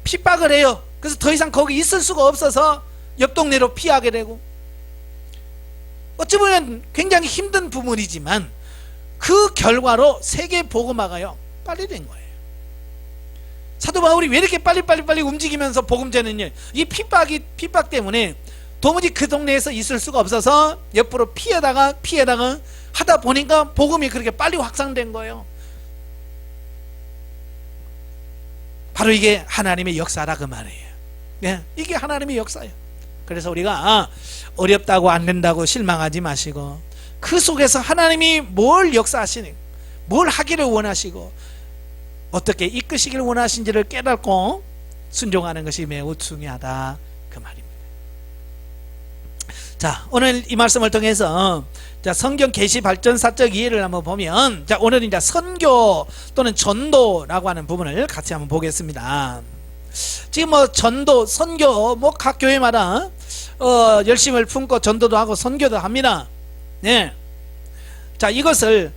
A: 핍박을 해요. 그래서 더 이상 거기 있을 수가 없어서 옆 동네로 피하게 되고, 어찌 보면 굉장히 힘든 부분이지만 그 결과로 세계 복음화가요 빨리 된 거예요. 사도 바울이 왜 이렇게 빨리 움직이면서 복음 전하는 일, 이 핍박 때문에 도무지 그 동네에서 있을 수가 없어서 옆으로 피해다가 하다 보니까 복음이 그렇게 빨리 확산된 거예요. 바로 이게 하나님의 역사라 그 말이에요. 예, 이게 하나님의 역사예요. 그래서 우리가 어렵다고 안 된다고 실망하지 마시고 그 속에서 하나님이 뭘 역사하시는, 뭘 하기를 원하시고 어떻게 이끄시기를 원하신지를 깨닫고 순종하는 것이 매우 중요하다 그 말입니다. 자, 오늘 이 말씀을 통해서 성경 계시 발전사적 이해를 한번 보면, 오늘은 이제 선교 또는 전도라고 하는 부분을 같이 한번 보겠습니다. 지금 전도, 선교 각 교회마다 열심을 품고 전도도 하고 선교도 합니다. 네. 자, 이것을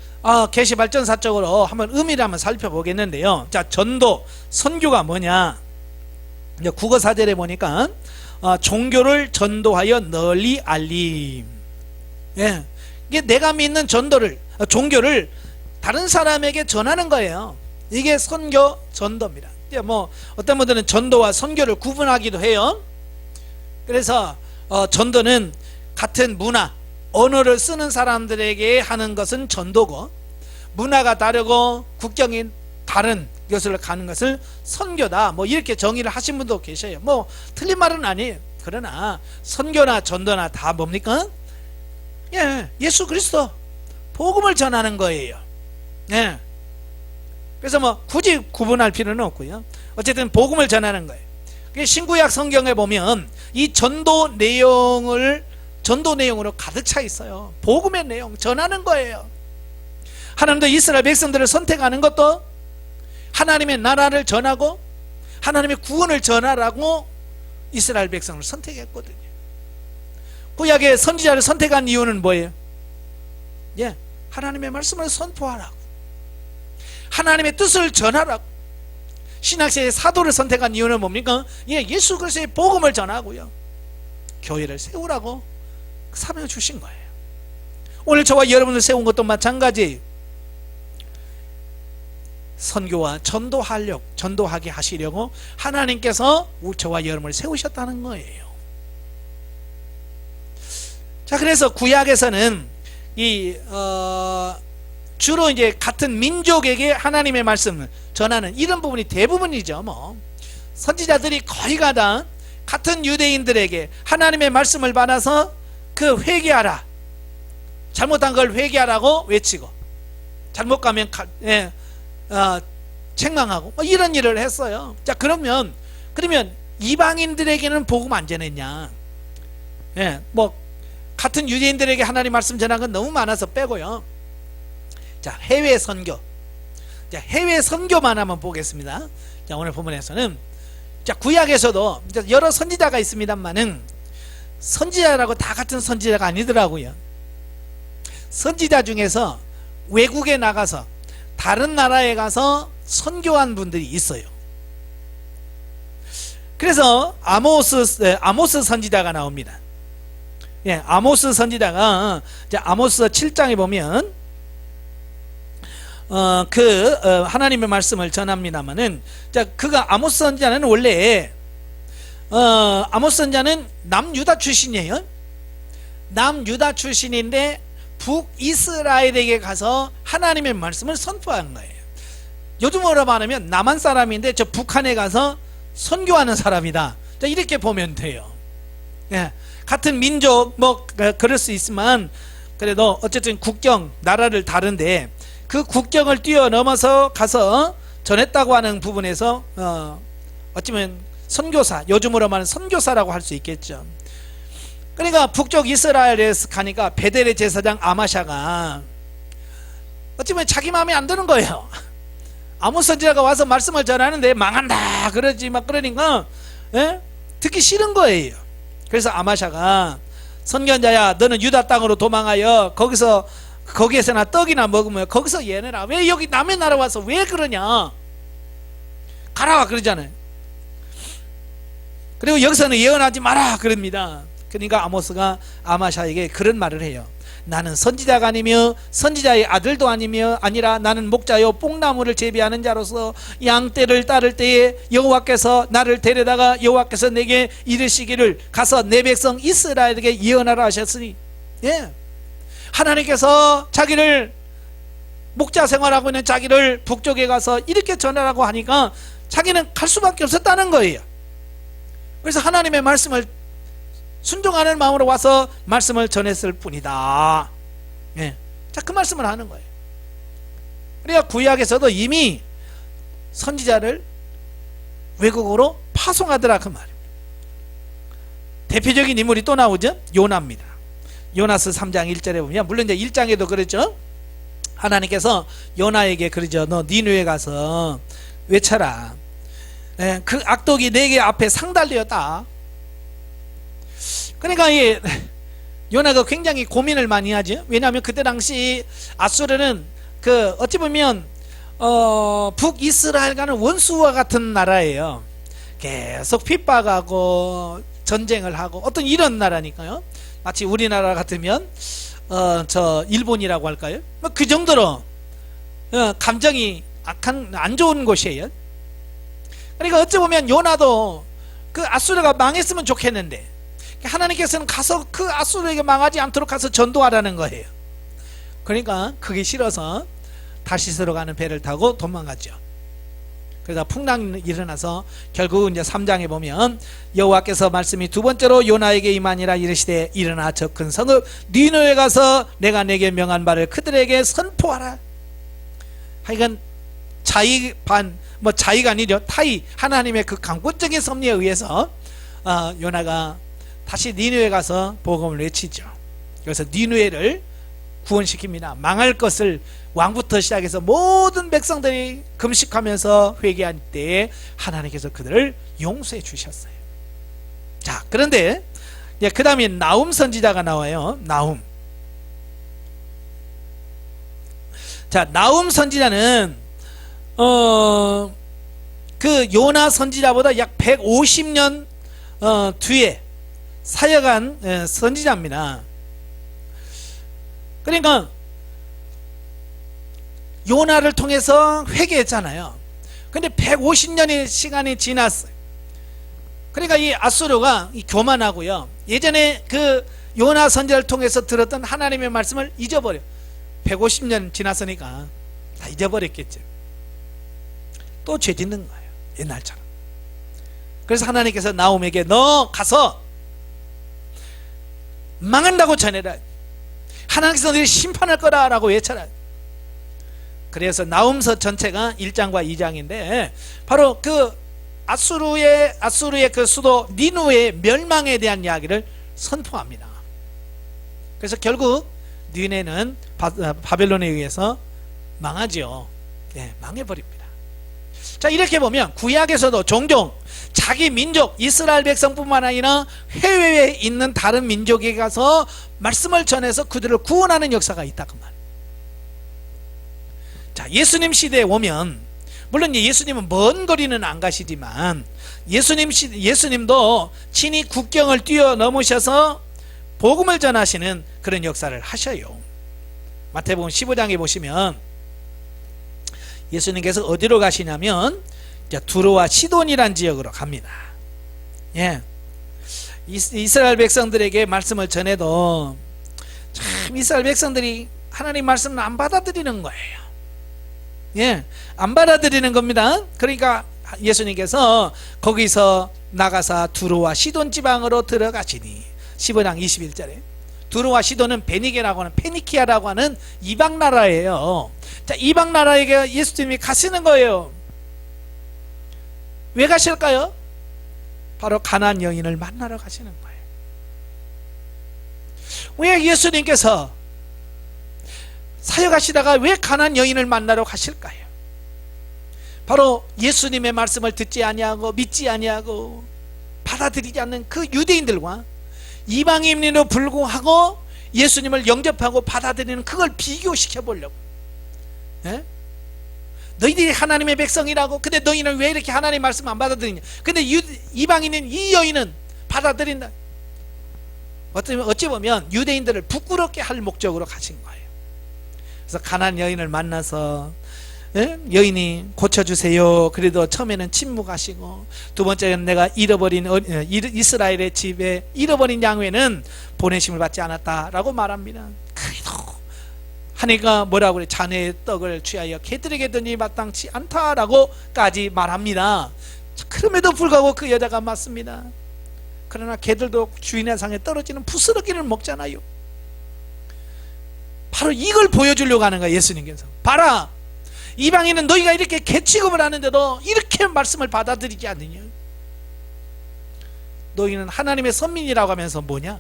A: 계시발전사적으로 한번 의미를 한번 살펴보겠는데요. 자, 전도, 선교가 뭐냐? 이제 국어 사전에 보니까 종교를 전도하여 널리 알림. 예, 이게 내가 믿는 종교를 다른 사람에게 전하는 거예요. 이게 선교, 전도입니다. 이제 뭐 어떤 분들은 전도와 선교를 구분하기도 해요. 그래서 전도는 같은 문화, 언어를 쓰는 사람들에게 하는 것은 전도고, 문화가 다르고 국경이 다른 것을 가는 것을 선교다, 뭐 이렇게 정의를 하신 분도 계셔요. 뭐 틀린 말은 아니에요. 그러나 선교나 전도나 다 뭡니까? 예, 예수 그리스도 복음을 전하는 거예요. 예. 그래서 뭐 굳이 구분할 필요는 없고요. 어쨌든 복음을 전하는 거예요. 신구약 성경에 보면 이 전도 내용으로 가득 차 있어요. 복음의 내용 전하는 거예요. 하나님도 이스라엘 백성들을 선택하는 것도 하나님의 나라를 전하고 하나님의 구원을 전하라고 이스라엘 백성을 선택했거든요. 구약의 선지자를 선택한 이유는 뭐예요? 예, 하나님의 말씀을 선포하라고, 하나님의 뜻을 전하라고. 신학시대의 사도를 선택한 이유는 뭡니까? 예, 예수 그리스도의 복음을 전하고요, 교회를 세우라고 사명을 주신 거예요. 오늘 저와 여러분을 세운 것도 마찬가지. 선교와 전도하게 하시려고 하나님께서 저와 여러분을 세우셨다는 거예요. 자, 그래서 구약에서는 주로 이제 같은 민족에게 하나님의 말씀을 전하는 이런 부분이 대부분이죠. 뭐 선지자들이 거의 다 같은 유대인들에게 하나님의 말씀을 받아서 그 회개하라, 잘못한 걸 회개하라고 외치고, 잘못 가면 책망하고, 뭐 이런 일을 했어요. 자, 그러면 이방인들에게는 복음 안 전했냐? 예, 뭐 같은 유대인들에게 하나님 말씀 전한 건 너무 많아서 빼고요. 자, 해외 선교. 자, 해외 선교만 한번 보겠습니다. 자, 오늘 본문에서는 자, 구약에서도 여러 선지자가 있습니다만은 선지자라고 다 같은 선지자가 아니더라고요. 선지자 중에서 외국에 나가서 다른 나라에 가서 선교한 분들이 있어요. 그래서 아모스 선지자가 나옵니다. 예, 아모스 선지자가 아모스 7장에 보면 하나님의 말씀을 전합니다만은, 자, 아모스 선지자는 원래 아모스 선지자는 남유다 출신이에요. 남유다 출신인데 북이스라엘에게 가서 하나님의 말씀을 선포한 거예요. 요즘으로 말하면 남한 사람인데 저 북한에 가서 선교하는 사람이다. 자, 이렇게 보면 돼요. 예, 같은 민족 뭐 그럴 수 있지만 그래도 어쨌든 국경, 나라를 다른데 그 국경을 뛰어넘어서 가서 전했다고 하는 부분에서 어쩌면 선교사, 요즘으로 말하는 선교사라고 할 수 있겠죠. 그러니까 북쪽 이스라엘에 가니까 베델의 제사장 아마샤가 어쩌면 자기 마음에 안 드는 거예요. 아모스 선지자가 와서 말씀을 전하는데 망한다 그러지 막 그러니까 듣기 싫은 거예요. 그래서 아마샤가 선견자야, 너는 유다 땅으로 도망하여 거기에서나 떡이나 먹으며 거기서 예내라. 왜 여기 남의 나라 와서 왜 그러냐? 가라 그러잖아요. 그리고 여기서는 예언하지 마라 그럽니다. 그러니까 아모스가 아마샤에게 그런 말을 해요. 나는 선지자가 아니며 선지자의 아들도 아니라 나는 목자요 뽕나무를 재배하는 자로서 양떼를 따를 때에 여호와께서 나를 데려다가 여호와께서 내게 이르시기를 가서 내 백성 이스라엘에게 예언하라 하셨으니, 예, 하나님께서 자기를 목자 생활하고 있는 자기를 북쪽에 가서 이렇게 전하라고 하니까 자기는 갈 수밖에 없었다는 거예요. 그래서 하나님의 말씀을 순종하는 마음으로 와서 말씀을 전했을 뿐이다. 예. 자, 그 말씀을 하는 거예요. 그러니까 구약에서도 이미 선지자를 외국으로 파송하더라 그 말입니다. 대표적인 인물이 또 나오죠. 요나입니다. 요나스 3장 1절에 보면, 물론 이제 1장에도 그랬죠. 하나님께서 요나에게 그러죠. 너 니느웨 가서 외쳐라. 예, 그 악독이 내게 앞에 상달되었다. 그러니까 요나가 굉장히 고민을 많이 하죠. 왜냐하면 그때 당시 아수르는 그 어찌 보면 북이스라엘과는 원수와 같은 나라예요. 계속 핍박하고 전쟁을 하고 어떤 이런 나라니까요. 마치 우리나라 같으면 저 일본이라고 할까요? 뭐 그 정도로 감정이 악한 안 좋은 곳이에요. 그러니까 어찌 보면 요나도 그 아수르가 망했으면 좋겠는데 하나님께서는 가서 그 아수르에게 망하지 않도록 가서 전도하라는 거예요. 그러니까 그게 싫어서 다시스로 가는 배를 타고 도망가죠. 그래서 풍랑이 일어나서 결국 이제 3장에 보면 여호와께서 말씀이 두 번째로 요나에게 임하니라 이르시되 일어나 저 큰 성읍 니느웨에 가서 내가 내게 명한 바를 그들에게 선포하라. 하여간 자의가 아니죠. 타의 하나님의 그 강권적인 섭리에 의해서 요나가 다시 니느웨에 가서 복음을 외치죠. 그래서 니느웨를 구원시킵니다. 망할 것을 왕부터 시작해서 모든 백성들이 금식하면서 회개할 때에 하나님께서 그들을 용서해 주셨어요. 자, 그런데 그 다음에 나훔 선지자가 나와요. 자, 나훔 선지자는 그 요나 선지자보다 약 150년 뒤에 사역한 선지자입니다. 그러니까 요나를 통해서 회개했잖아요. 근데 150년의 시간이 지났어요. 그러니까 이 아수르가 교만하고요, 예전에 그 요나 선지자를 통해서 들었던 하나님의 말씀을 잊어버려. 150년 지났으니까 다 잊어버렸겠죠. 또 죄 짓는 거예요, 옛날처럼. 그래서 하나님께서 나훔에게 너 가서 망한다고 전해라. 하나님께서 너희를 심판할 거다 라고 외쳐라. 그래서 나훔서 전체가 1장과 2장인데 바로 그 아수르의 그 수도 니느웨의 멸망에 대한 이야기를 선포합니다. 그래서 결국 니느웨는 바벨론에 의해서 망하죠. 망해버립니다. 자, 이렇게 보면 구약에서도 종종 자기 민족 이스라엘 백성뿐만 아니라 해외에 있는 다른 민족에 가서 말씀을 전해서 그들을 구원하는 역사가 있다 그 말. 자, 예수님 시대에 오면 물론 예수님은 먼 거리는 안 가시지만 예수님도 친히 국경을 뛰어넘으셔서 복음을 전하시는 그런 역사를 하셔요. 마태복음 15장에 보시면 예수님께서 어디로 가시냐면 두로와 시돈이란 지역으로 갑니다. 이스라엘 백성들에게 말씀을 전해도 참 이스라엘 백성들이 하나님 말씀을 안 받아들이는 거예요. 안 받아들이는 겁니다. 그러니까 예수님께서 거기서 나가사 두로와 시돈 지방으로 들어가시니 15장 21절에 두로와 시돈은 페니키아라고 하는 이방 나라예요. 자, 이방 나라에게 예수님이 가시는 거예요. 왜 가실까요? 바로 가나안 여인을 만나러 가시는 거예요. 왜 예수님께서 사역하시다가 왜 가나안 여인을 만나러 가실까요? 바로 예수님의 말씀을 듣지 아니하고 믿지 아니하고 받아들이지 않는 그 유대인들과 이방인으로 불구하고 예수님을 영접하고 받아들이는 그걸 비교시켜 보려고. 너희들이 하나님의 백성이라고. 근데 너희는 왜 이렇게 하나님의 말씀 안 받아들이냐. 근데 이방인인 이 여인은 받아들인다. 어찌 보면 유대인들을 부끄럽게 할 목적으로 가신 거예요. 그래서 가나안 여인을 만나서 여인이 고쳐주세요. 그래도 처음에는 침묵하시고, 두 번째는 내가 잃어버린 이스라엘의 집에 잃어버린 양회는 보내심을 받지 않았다라고 말합니다. 그래도 하니까 뭐라고 그래? 자네의 떡을 취하여 개들에게 던지니 마땅치 않다라고까지 말합니다. 그럼에도 불구하고 그 여자가 맞습니다. 그러나 개들도 주인의 상에 떨어지는 부스러기를 먹잖아요. 바로 이걸 보여주려고 하는 거예요. 예수님께서 봐라, 이방인은 너희가 이렇게 개 취급을 하는데도 이렇게 말씀을 받아들이지 않느냐. 너희는 하나님의 선민이라고 하면서 뭐냐,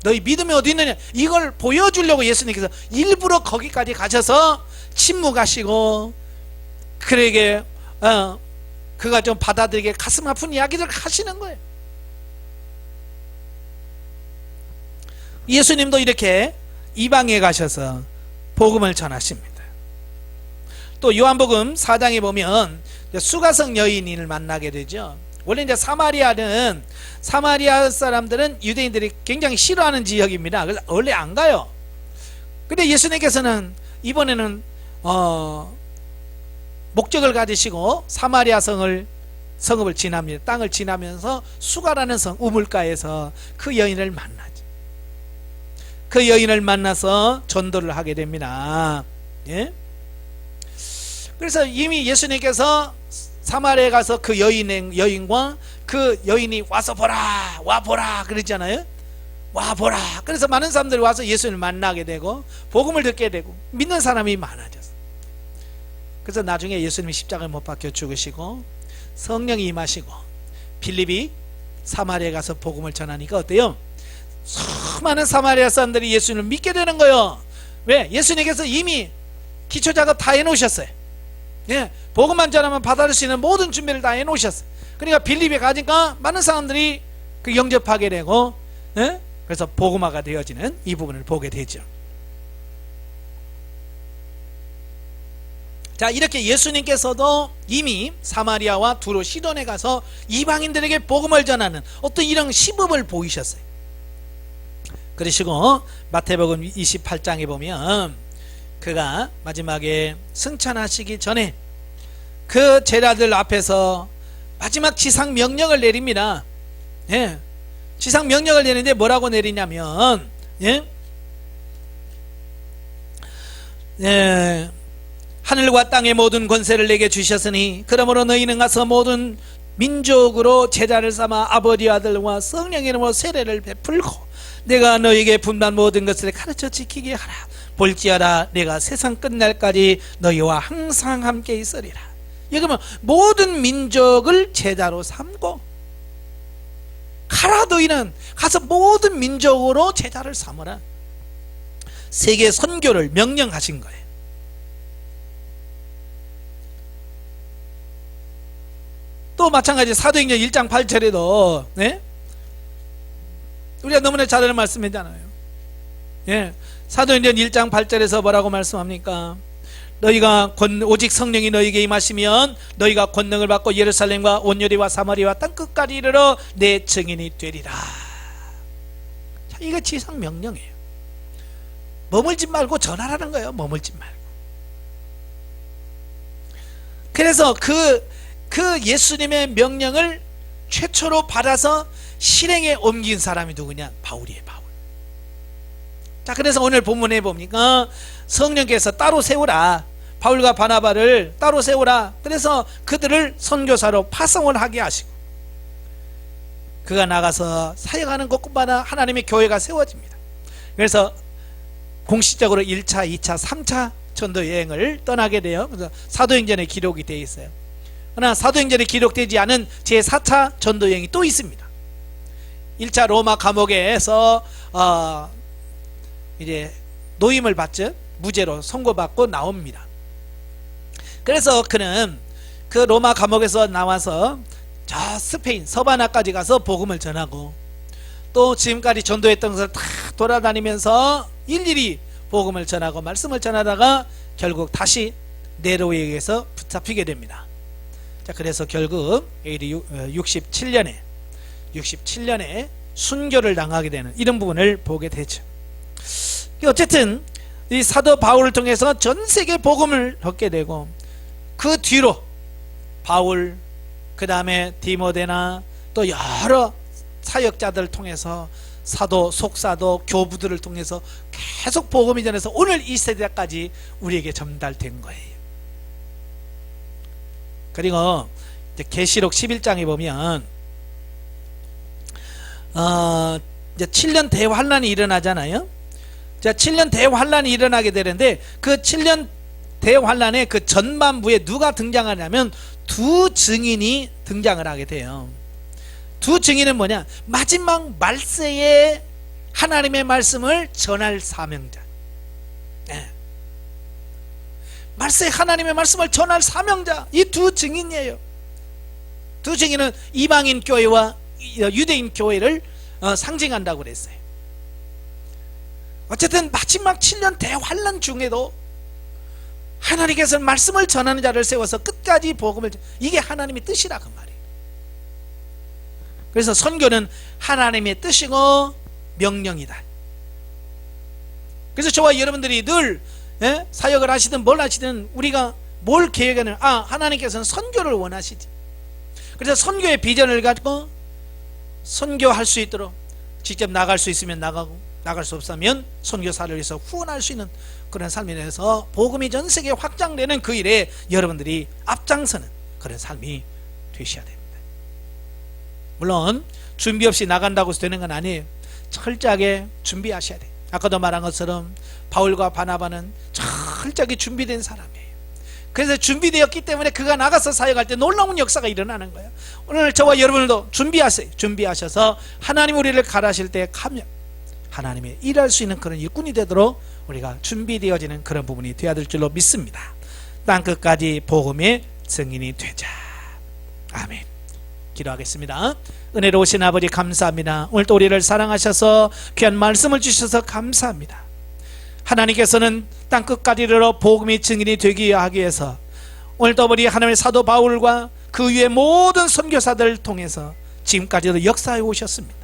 A: 너희 믿음이 어디 있느냐, 이걸 보여주려고 예수님께서 일부러 거기까지 가셔서 침묵하시고 그에게 그가 좀 받아들이게 가슴 아픈 이야기를 하시는 거예요. 예수님도 이렇게 이방에 가셔서 복음을 전하십니다. 또 요한복음 4장에 보면 수가성 여인을 만나게 되죠. 원래 이제 사마리아는, 사마리아 사람들은 유대인들이 굉장히 싫어하는 지역입니다. 그래서 원래 안 가요. 근데 예수님께서는 이번에는 목적을 가지시고 사마리아 성읍을 지납니다. 땅을 지나면서 수가라는 성 우물가에서 그 여인을 만나죠. 그 여인을 만나서 전도를 하게 됩니다. 예? 그래서 이미 예수님께서 사마리아에 가서 그 여인과 그 여인이 와서 보라, 와 보라 그랬잖아요. 와 보라. 그래서 많은 사람들이 와서 예수님을 만나게 되고 복음을 듣게 되고 믿는 사람이 많아졌어요. 그래서 나중에 예수님이 십자가에 못 박혀 죽으시고 성령이 임하시고 빌립이 사마리아에 가서 복음을 전하니까 어때요? 수많은 사마리아 사람들이 예수님을 믿게 되는 거예요. 왜? 예수님께서 이미 기초작업 다 해놓으셨어요. 예, 복음만 전하면 받아들일 수 있는 모든 준비를 다 해놓으셨어요. 그러니까 빌립에 가니까 많은 사람들이 그 영접하게 되고, 예? 그래서 복음화가 되어지는 이 부분을 보게 되죠. 자, 이렇게 예수님께서도 이미 사마리아와 두로 시돈에 가서 이방인들에게 복음을 전하는 어떤 이런 시범을 보이셨어요. 그러시고 마태복음 28장에 보면 그가 마지막에 승천하시기 전에 그 제자들 앞에서 마지막 지상 명령을 내립니다. 예, 지상 명령을 내리는데 뭐라고 내리냐면, 예, 예, 하늘과 땅의 모든 권세를 내게 주셨으니 그러므로 너희는 가서 모든 민족으로 제자를 삼아 아버지 아들과 성령의 이름으로 세례를 베풀고 내가 너희에게 분반 모든 것을 가르쳐 지키게 하라. 볼지어다 내가 세상 끝날까지 너희와 항상 함께 있으리라. 이거면 모든 민족을 제자로 삼고 가라. 너희는 가서 모든 민족으로 제자를 삼으라. 세계 선교를 명령하신 거예요. 또 마찬가지 사도행전 1장 8절에도, 네? 우리가 너무나 잘 아는 말씀이잖아요. 예, 사도행전 1장 8절에서 뭐라고 말씀합니까? 너희가 오직 성령이 너희에게 임하시면 너희가 권능을 받고 예루살렘과 온 유대와 사마리아와 땅끝까지 이르러 내 증인이 되리라. 자, 이거 지상 명령이에요. 머물지 말고 전하라는 거예요. 머물지 말고. 그래서 그 예수님의 명령을 최초로 받아서 실행에 옮긴 사람이 누구냐? 바울이에요. 바울. 자, 그래서 오늘 본문에 보니까 성령께서 따로 세우라. 바울과 바나바를 따로 세우라. 그래서 그들을 선교사로 파송을 하게 하시고 그가 나가서 사역하는 곳곳마다 하나님의 교회가 세워집니다. 그래서 공식적으로 1차, 2차, 3차 전도 여행을 떠나게 돼요. 그래서 사도행전에 기록이 되어 있어요. 그러나 사도행전에 기록되지 않은 제4차 전도 여행이 또 있습니다. 1차 로마 감옥에서 이제 노임을 받죠. 무죄로 선고받고 나옵니다. 그래서 그는 그 로마 감옥에서 나와서 저 스페인 서바나까지 가서 복음을 전하고 또 지금까지 전도했던 것을 다 돌아다니면서 일일이 복음을 전하고 말씀을 전하다가 결국 다시 네로에게서 붙잡히게 됩니다. 자, 그래서 결국 AD 67년에 순교를 당하게 되는 이런 부분을 보게 되죠. 어쨌든 이 사도 바울을 통해서 전 세계 복음을 얻게 되고 그 뒤로 바울, 그 다음에 디모데나 또 여러 사역자들을 통해서 사도, 속사도, 교부들을 통해서 계속 복음이 전해서 오늘 이 세대까지 우리에게 전달된 거예요. 그리고 이제 계시록 11장에 보면 이제 7년 대환란이 일어나잖아요. 자, 7년 대환란이 일어나게 되는데 그 7년 대환란의 그 전반부에 누가 등장하냐면 두 증인이 등장을 하게 돼요. 두 증인은 뭐냐? 마지막 말세에 하나님의 말씀을 전할 사명자. 네. 말세에 하나님의 말씀을 전할 사명자. 이 두 증인이에요. 두 증인은 이방인 교회와 유대인 교회를 상징한다고 그랬어요. 어쨌든 마지막 7년 대환란 중에도 하나님께서는 말씀을 전하는 자를 세워서 끝까지 복음을, 이게 하나님의 뜻이라 그 말이에요. 그래서 선교는 하나님의 뜻이고 명령이다. 그래서 저와 여러분들이 늘 사역을 하시든 뭘 하시든 우리가 뭘 계획하는, 하나님께서는 선교를 원하시지. 그래서 선교의 비전을 갖고 선교할 수 있도록 직접 나갈 수 있으면 나가고, 나갈 수 없으면 선교사를 위해서 후원할 수 있는 그런 삶이 되어서 복음이 전 세계에 확장되는 그 일에 여러분들이 앞장서는 그런 삶이 되셔야 됩니다. 물론 준비 없이 나간다고 해서 되는 건 아니에요. 철저하게 준비하셔야 돼요. 아까도 말한 것처럼 바울과 바나바는 철저하게 준비된 사람이에요. 그래서 준비되었기 때문에 그가 나가서 사역할 때 놀라운 역사가 일어나는 거예요. 오늘 저와 여러분들도 준비하세요. 준비하셔서 하나님 우리를 가라실 때 가면 하나님의 일할 수 있는 그런 일꾼이 되도록 우리가 준비되어지는 그런 부분이 되어야 될 줄로 믿습니다. 땅끝까지 복음의 증인이 되자. 아멘. 기도하겠습니다. 은혜로우신 아버지 감사합니다. 오늘도 우리를 사랑하셔서 귀한 말씀을 주셔서 감사합니다. 하나님께서는 땅끝까지 이르러 복음의 증인이 되기 하기 위해서 오늘도 우리 하나님의 사도 바울과 그 위에 모든 선교사들을 통해서 지금까지도 역사해 오셨습니다.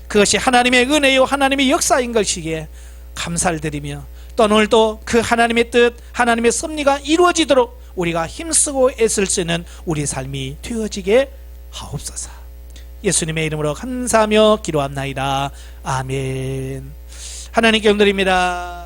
A: 그것이 하나님의 은혜요 하나님의 역사인 것이기에 감사를 드리며, 또 오늘도 그 하나님의 뜻, 하나님의 섭리가 이루어지도록 우리가 힘쓰고 애쓸 수 있는 우리 삶이 되어지게 하옵소서. 예수님의 이름으로 감사하며 기도합나이다. 아멘. 하나님께 영드립니다.